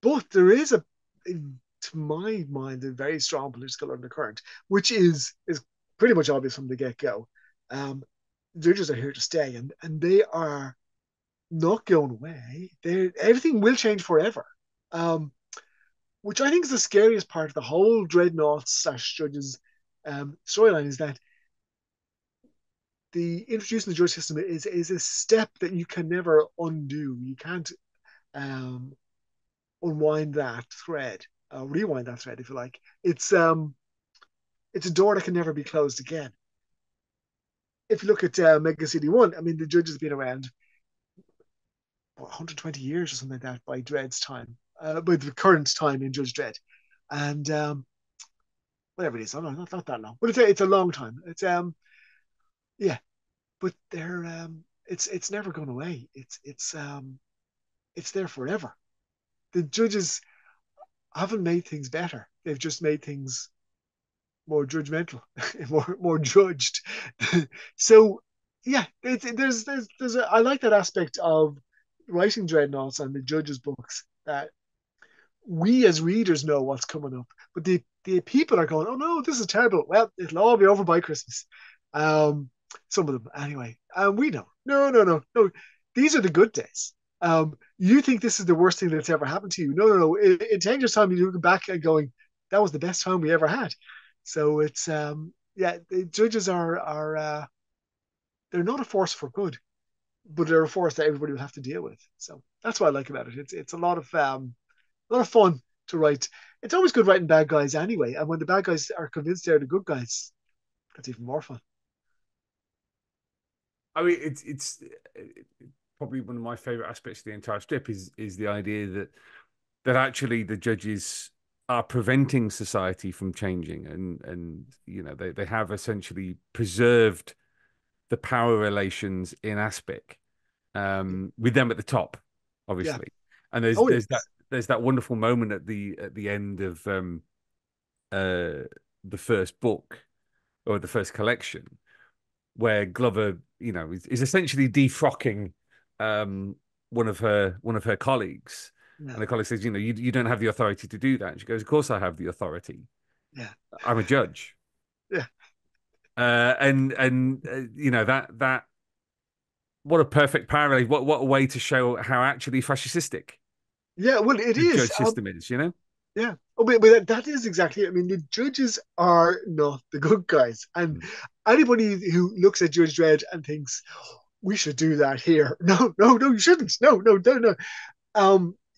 But there is to my mind, a very strong political undercurrent, which is pretty much obvious from the get go. Um, Judges are here to stay, and they are not going away. Everything will change forever. Um, which I think is the scariest part of the whole Dreadnoughts slash Judges storyline is that the introducing the judge system is a step that you can never undo. You can't um, unwind that thread, rewind that thread, if you like. It's a door that can never be closed again. If you look at Mega City One, I mean, the judge has been around 120 years or something like that by Dredd's time, by the current time in Judge Dredd, and whatever it is, I don't know, not that long, but it's a long time. Yeah, but it's never gone away. It's there forever. The judges haven't made things better. They've just made things more judgmental, more judged. So yeah, I like that aspect of writing Dreadnoughts and the judges' books that we as readers know what's coming up, but the people are going, oh no, this is terrible. Well, it'll all be over by Christmas. Um, some of them anyway. We know, no. These are the good days. You think this is the worst thing that's ever happened to you? No. In 10 years' time, you look back and going, that was the best time we ever had. So it's yeah, the judges are they're not a force for good, but they're a force that everybody will have to deal with. So that's what I like about it. It's a lot of fun to write. It's always good writing bad guys anyway, and when the bad guys are convinced they're the good guys, that's even more fun. I mean, it's probably one of my favorite aspects of the entire strip is the idea that actually the judges are preventing society from changing, and they have essentially preserved the power relations in aspect, with them at the top, Yeah. obviously. And there's Oh there's that yes. there's that wonderful moment at the end of uh the first book or the first collection where Glover, is essentially defrocking um one of her colleagues. And Yeah. the colleague says, you don't have the authority to do that. And she goes, of course I have the authority. Yeah. I'm a judge. Yeah. That what a perfect parallel. What a way to show how actually fascistic Yeah. Well, it the is. judge system is, you know? Yeah. Oh, but that is exactly it. I mean, the judges are not the good guys, and anybody who looks at Judge Dredd and thinks we should do that here, no, you shouldn't. No.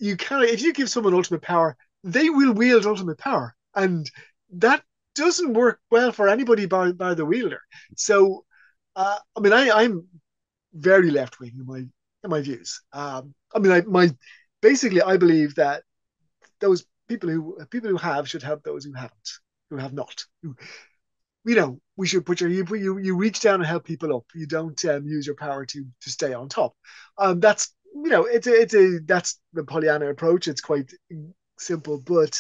You cannot. If you give someone ultimate power, they will wield ultimate power, and that doesn't work well for anybody by the wielder. So, I mean, I'm very left wing in my views. I mean, basically I believe that those people who have should help those who haven't, who have not. We should put you reach down and help people up. You don't use your power to stay on top. That's it's a that's the Pollyanna approach. It's quite simple, but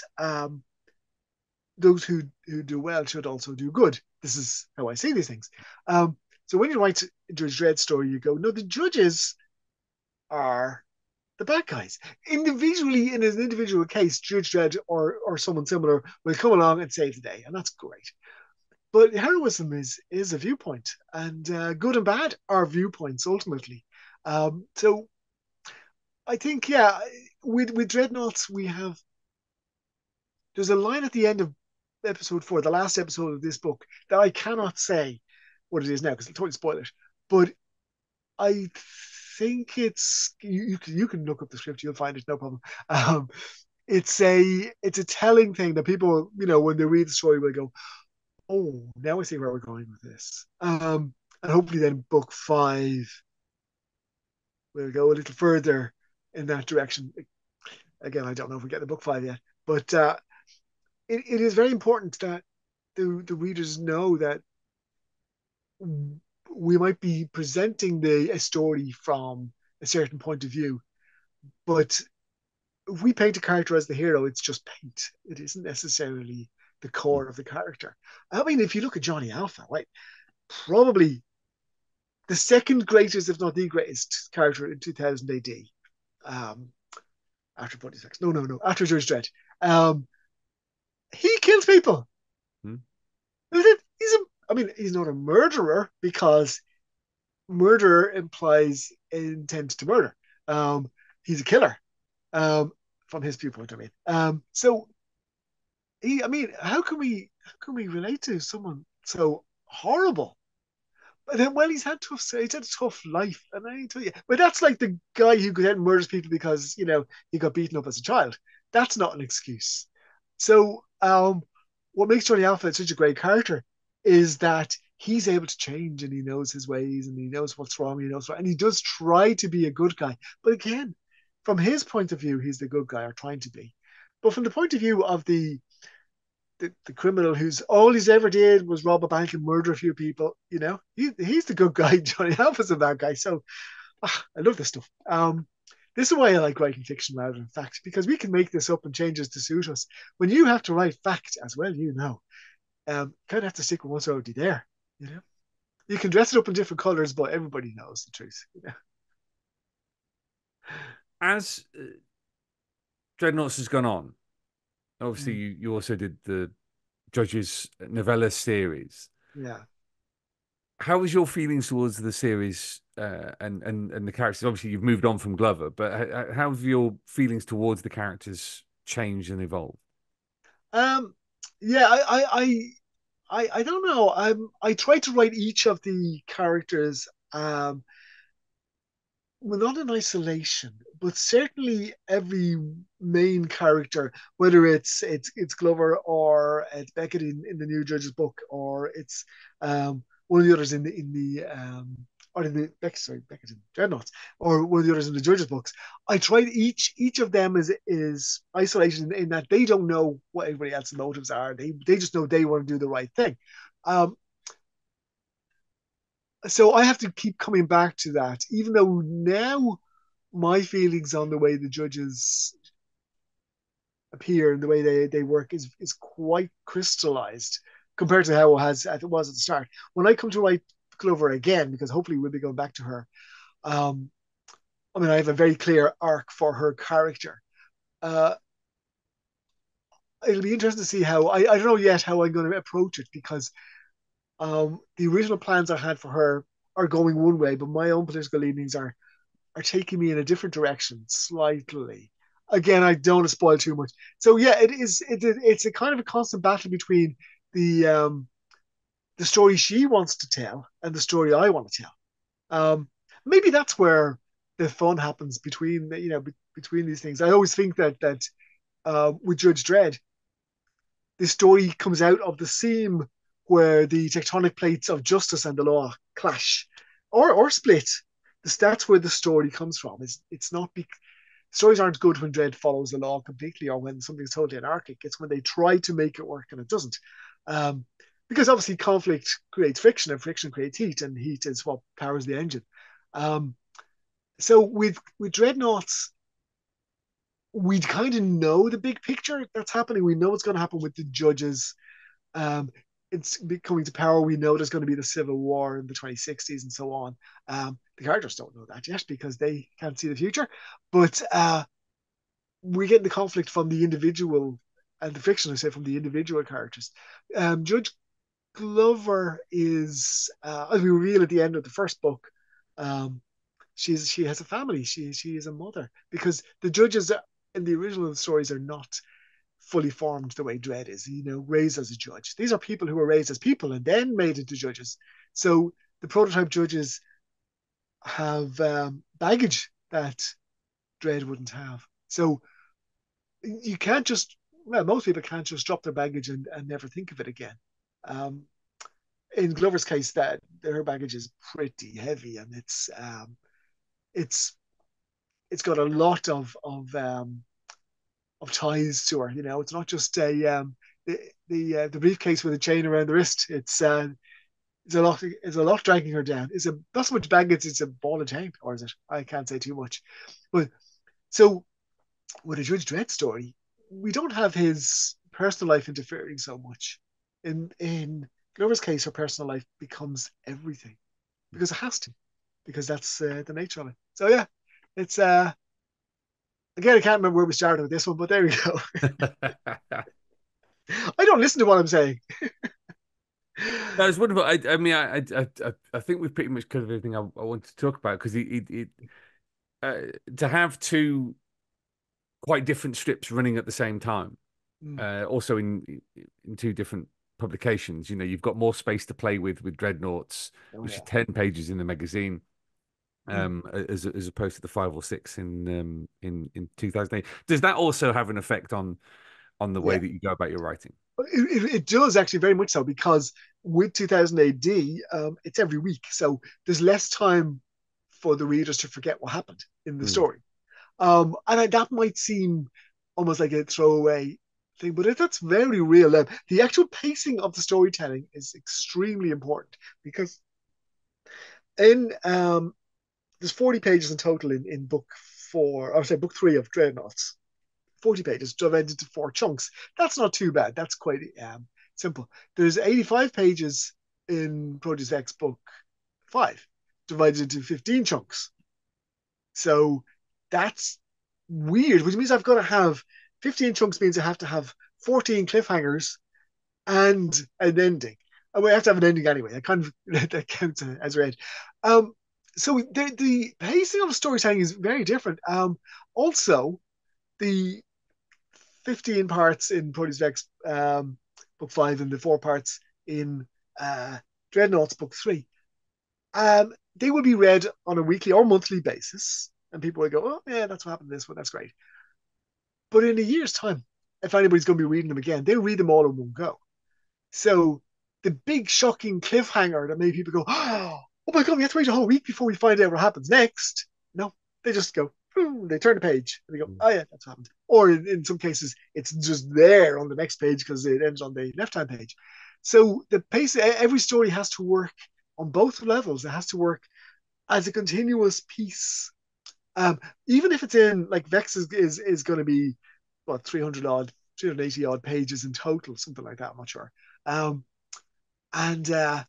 those who do well should also do good. This is how I see these things. So when you write Judge Dredd story, you go, no, the judges are the bad guys. Individually, in an individual case, Judge Dredd or someone similar will come along and save the day, and that's great. But heroism is a viewpoint, and good and bad are viewpoints ultimately. So I think, yeah, with Dreadnoughts, there's a line at the end of episode 4, the last episode of this book, that I cannot say what it is now because I'll totally spoil it. But I think you can look up the script, you'll find it, no problem. It's a telling thing that people, when they read the story, will go, oh, now I see where we're going with this. And hopefully then book 5 will go a little further in that direction. Again, I don't know if we get the book 5 yet, but it is very important that the readers know that we might be presenting a story from a certain point of view, but if we paint a character as the hero, it's just paint. It isn't necessarily the core of the character. I mean, if you look at Johnny Alpha, right, probably the second greatest, if not the greatest character in 2000 AD, um, after Proteus Vex. No, no, no, after Judge Dredd. Um, he kills people. Hmm. I mean, he's not a murderer because murder implies intent to murder. Um, he's a killer, um, from his viewpoint. I mean, so I mean, how can we relate to someone so horrible? But then, well, he's had a tough life, and I tell you, but that's like the guy who goes out and murders people because he got beaten up as a child. That's not an excuse. So, what makes Johnny Alpha such a great character is that he's able to change and he knows his ways and he knows what's wrong, he knows what, and he does try to be a good guy. But again, from his point of view, he's the good guy or trying to be. But from the point of view of the criminal who's all he's ever did was rob a bank and murder a few people, he's the good guy. Johnny Alpha's a bad guy. So I love this stuff. This is why I like writing fiction rather than fact, because we can make this up and change it to suit us. When you have to write fact as well, kind of have to stick with what's already there. You know, you can dress it up in different colors, but everybody knows the truth. As Dreadnoughts has gone on, obviously Mm, you also did the Judge's novella series. yeah. How was your feelings towards the series and the characters? Obviously, you've moved on from Glover, but how have your feelings towards the characters changed and evolved? Um, yeah. I don't know. I try to write each of the characters. Well, not in isolation, but certainly every main character, whether it's Glover or it's Beckett in the new Judge's book, or it's one of the others in the or in the Beckett in Dreadnoughts, or one of the others in the Judge's books. I tried each of them is isolated in that they don't know what everybody else's motives are. They just know they want to do the right thing. Um, so I have to keep coming back to that, even though now my feelings on the way the judges appear and the way they work is quite crystallized compared to how it was at the start. When I come to write Clover again, because hopefully we'll be going back to her, um, I mean, I have a very clear arc for her character. Uh, it'll be interesting to see how I don't know yet how I'm going to approach it because the original plans I had for her are going one way, but my own political leanings are taking me in a different direction slightly. Again, I don't want to spoil too much. So yeah, it's a kind of a constant battle between the story she wants to tell and the story I want to tell. Maybe that's where the fun happens between these things. I always think that with Judge Dredd, the story comes out of the seam where the tectonic plates of justice and the law clash or split. That's where the story comes from. It's not stories aren't good when Dredd follows the law completely or when something's totally anarchic. It's when they try to make it work and it doesn't. Um, because obviously conflict creates friction and friction creates heat and heat is what powers the engine. Um, so with Dreadnoughts, we kind of know the big picture that's happening. We know what's going to happen with the judges. Um, it's coming to power. We know there's going to be the Civil War in the 2060s and so on. The characters don't know that yet because they can't see the future. But we're getting the conflict from the individual and the fiction, I say, from the individual characters. Judge Glover is, as we reveal at the end of the first book, um, she has a family. She is a mother because the judges in the original stories are not fully formed the way Dredd is, raised as a judge. These are people who were raised as people and then made into judges. So the prototype judges have baggage that Dredd wouldn't have. So you can't just, well, most people can't just drop their baggage and never think of it again. Um, in Glover's case, that her baggage is pretty heavy and it's it's got a lot of ties to her. It's not just the briefcase with a chain around the wrist. It's a lot dragging her down. It's a not so much baggage, it's a ball of tape, or is it? I can't say too much. But so with a Judge Dredd story, we don't have his personal life interfering so much. In Glover's case, her personal life becomes everything because it has to, because that's the nature of it. So yeah, it's again, I can't remember where we started with this one, but there we go. I don't listen to what I'm saying. That was wonderful. I mean, I think we've pretty much covered everything I wanted to talk about because uh, to have two quite different strips running at the same time, Mm. also in two different publications. You know, you've got more space to play with Dreadnoughts, Oh which is yeah. 10 pages in the magazine, Mm. as opposed to the 5 or 6 in 2008. Does that also have an effect on the way Yeah. that you go about your writing? It does actually very much so because with 2000 AD, it's every week, so there's less time for the readers to forget what happened in the Mm, story. That might seem almost like a throwaway thing, but that's very real. The actual pacing of the storytelling is extremely important because in there's 40 pages in total in book four, I would say book three of Dreadnoughts. 40 pages divided into four chunks. That's not too bad. That's quite simple. There's 85 pages in Proteus Vex book five, divided into 15 chunks. So that's weird, which means I've got to have 15 chunks means I have to have 14 cliffhangers and an ending. And we have to have an ending anyway. That kind of that counts as read. Um, so the pacing of the storytelling is very different. Also, the 15 parts in Proteus Vex book five and the four parts in uh, Dreadnoughts book three, they will be read on a weekly or monthly basis. And people will go, oh, yeah, that's what happened in this one. That's great. But in a year's time, if anybody's going to be reading them again, they'll read them all in one go. So the big shocking cliffhanger that made people go, oh my God, we have to wait a whole week before we find out what happens next. No, they just go, they turn the page and they go, oh yeah, that's what happened. Or in some cases, it's just there on the next page because it ends on the left hand page. So the pace, every story has to work on both levels. It has to work as a continuous piece. Even if it's in like Vex is going to be what 300 odd, 380 odd pages in total, something like that. I'm not sure. Um, and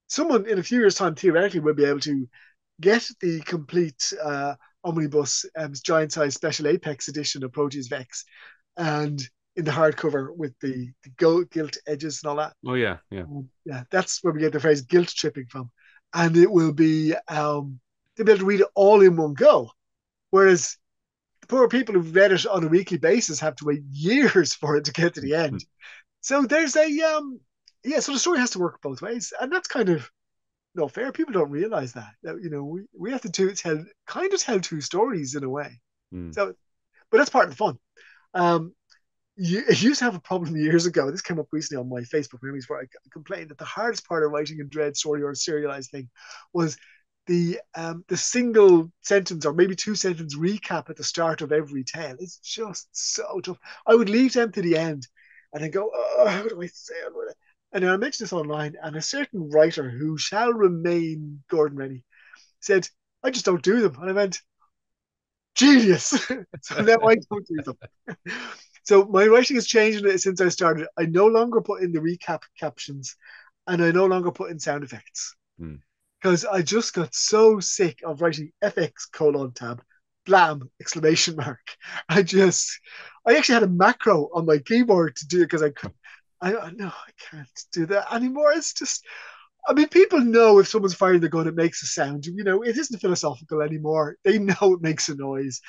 someone in a few years' time theoretically will be able to get the complete omnibus giant size special Apex edition of Proteus Vex, and in the hardcover with the gilt edges and all that. Oh yeah, yeah. Yeah, that's where we get the phrase guilt tripping from, and it will be they'll be able to read it all in one go, whereas the poor people who've read it on a weekly basis have to wait years for it to get to the end. So there's a yeah, so the story has to work both ways, and that's kind of no fair. People don't realize that you know we have to tell two stories in a way. Mm. So, but that's part of the fun. Um, it used to have a problem years ago. This came up recently on my Facebook memories where I complained that the hardest part of writing a Dread story or a serialized thing was the single sentence or maybe two sentence recap at the start of every tale. It's just so tough. I would leave them to the end and then go, oh, how do I say it? And then I mentioned this online, and a certain writer who shall remain Gordon Rennie said, I just don't do them. And I went, genius. So now I don't do them. So my writing has changed since I started. I no longer put in the recap captions and I no longer put in sound effects Mm. because I just got so sick of writing FX colon tab, blam, exclamation mark. I actually had a macro on my keyboard to do it because I no, I can't do that anymore. It's just, I mean, people know if someone's firing the gun, it makes a sound. You know, it isn't philosophical anymore. They know it makes a noise.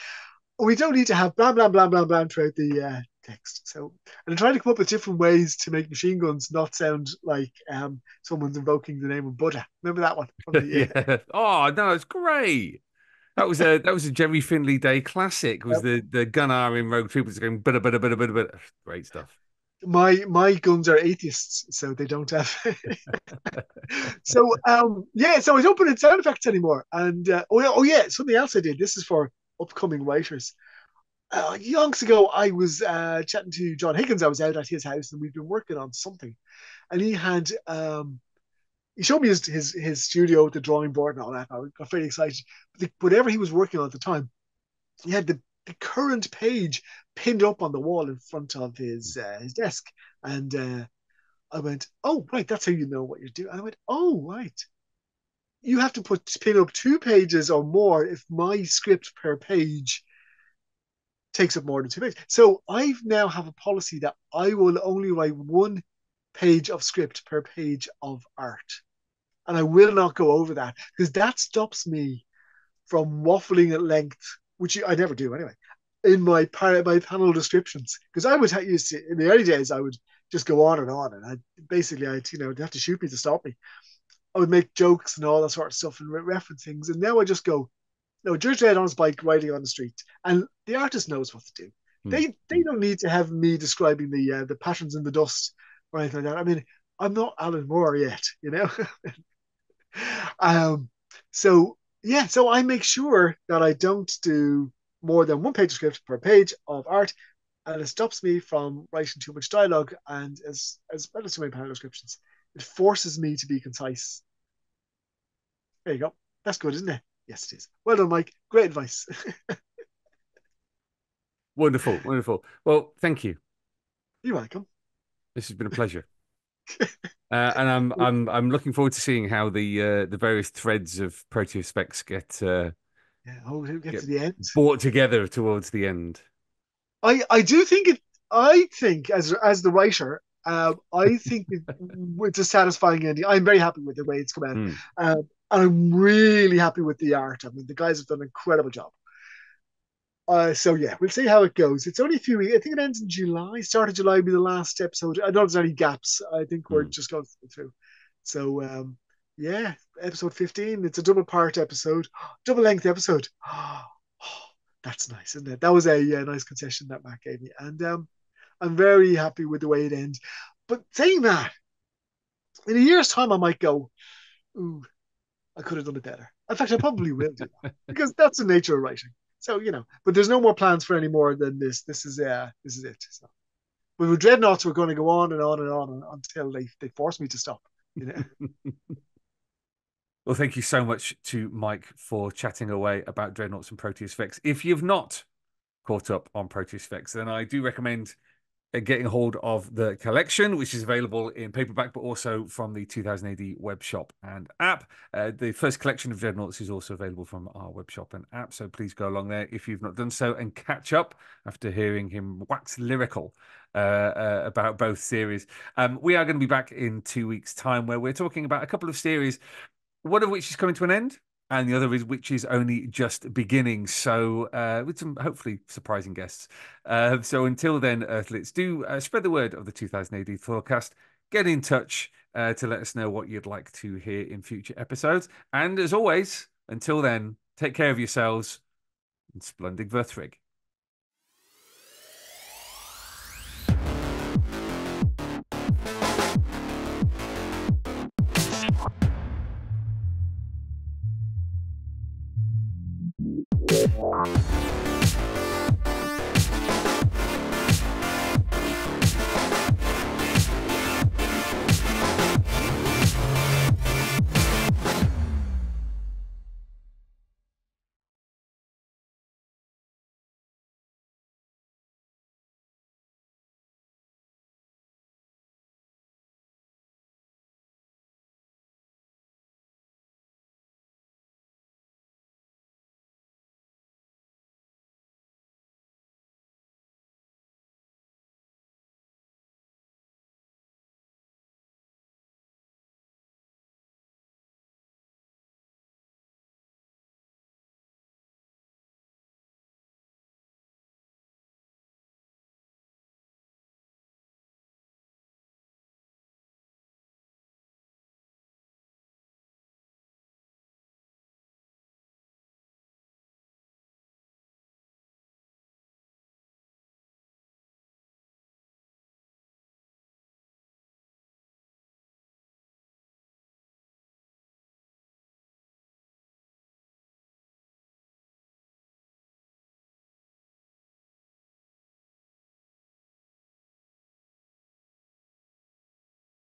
We don't need to have blah blah blah blah blah throughout the text. So, and I'm trying to come up with different ways to make machine guns not sound like someone's invoking the name of Buddha. Remember that one from the Yeah. Oh no, it's great. That was a Jerry Finley Day classic. Was the gunner in Rogue Troopers going bada bada bada bada bada. Great stuff. my guns are atheists, so they don't have. So yeah, so I don't put in sound effects anymore. And oh yeah, something else I did. This is for upcoming writers. yonks ago, I was chatting to John Higgins. I was out at his house, and we've been working on something. And he showed me his studio with the drawing board and all that. I got very excited. But whatever he was working on at the time, he had the current page pinned up on the wall in front of his desk. And I went, oh, right, that's how you know what you're doing. And I went, oh, right. You have to pin up 2 pages or more if my script per page takes up more than 2 pages. So I now have a policy that I will only write 1 page of script per page of art. And I will not go over that because that stops me from waffling at length, which I never do anyway, in my panel descriptions. Because I would used to, in the early days, I would just go on, and I'd they'd have to shoot me to stop me. I would make jokes and all that sort of stuff and reference things. And now I just go, no, Judge Dredd on his bike riding on the street. And the artist knows what to do. They don't need to have me describing the patterns in the dust or anything like that. I mean, I'm not Alan Moore yet, you know? So yeah, so I make sure that I don't do more than 1 page of script per page of art, and it stops me from writing too much dialogue and as well as too many panel descriptions. It forces me to be concise. There you go. That's good, isn't it? Yes, it is. Well done, Mike. Great advice. Wonderful, wonderful. Well, thank you. You're welcome. This has been a pleasure. And I'm looking forward to seeing how the various threads of Proteus Vex get Yeah, we'll get to the end. brought together towards the end. I do think it. I think as the writer, I think it's a satisfying ending. I'm very happy with the way it's come out. And I'm really happy with the art. I mean, the guys have done an incredible job. So yeah, we'll see how it goes. It's only a few weeks. I think it ends in July. Start of July will be the last episode. I don't know if there's any gaps. I think we're just going through. So yeah, episode 15. It's a double part episode, double length episode. That's nice, isn't it? That was a nice concession that Matt gave me, and I'm very happy with the way it ends. But saying that, in a year's time, I might go, ooh, I could have done it better. In fact, I probably will do that because that's the nature of writing. So but there's no more plans for any more than this. This is it. So, but with Dreadnoughts, we're going to go on and on and on until they force me to stop. Well, thank you so much to Mike for chatting away about Dreadnoughts and Proteus Vex. If you've not caught up on Proteus Vex, then I do recommend getting hold of the collection, which is available in paperback, but also from the 2000 AD web shop and app. The first collection of Dreadnoughts is also available from our web shop and app, so please go along there if you've not done so and catch up after hearing him wax lyrical about both series. We are going to be back in 2 weeks' time where we're talking about a couple of series, one of which is coming to an end, and the other is which is only just beginning. So with some hopefully surprising guests. So until then, Earthlets, do spread the word of the 2000 AD thrillcast. Get in touch to let us know what you'd like to hear in future episodes. And as always, until then, take care of yourselves and Splendid Verthrig. Yeah.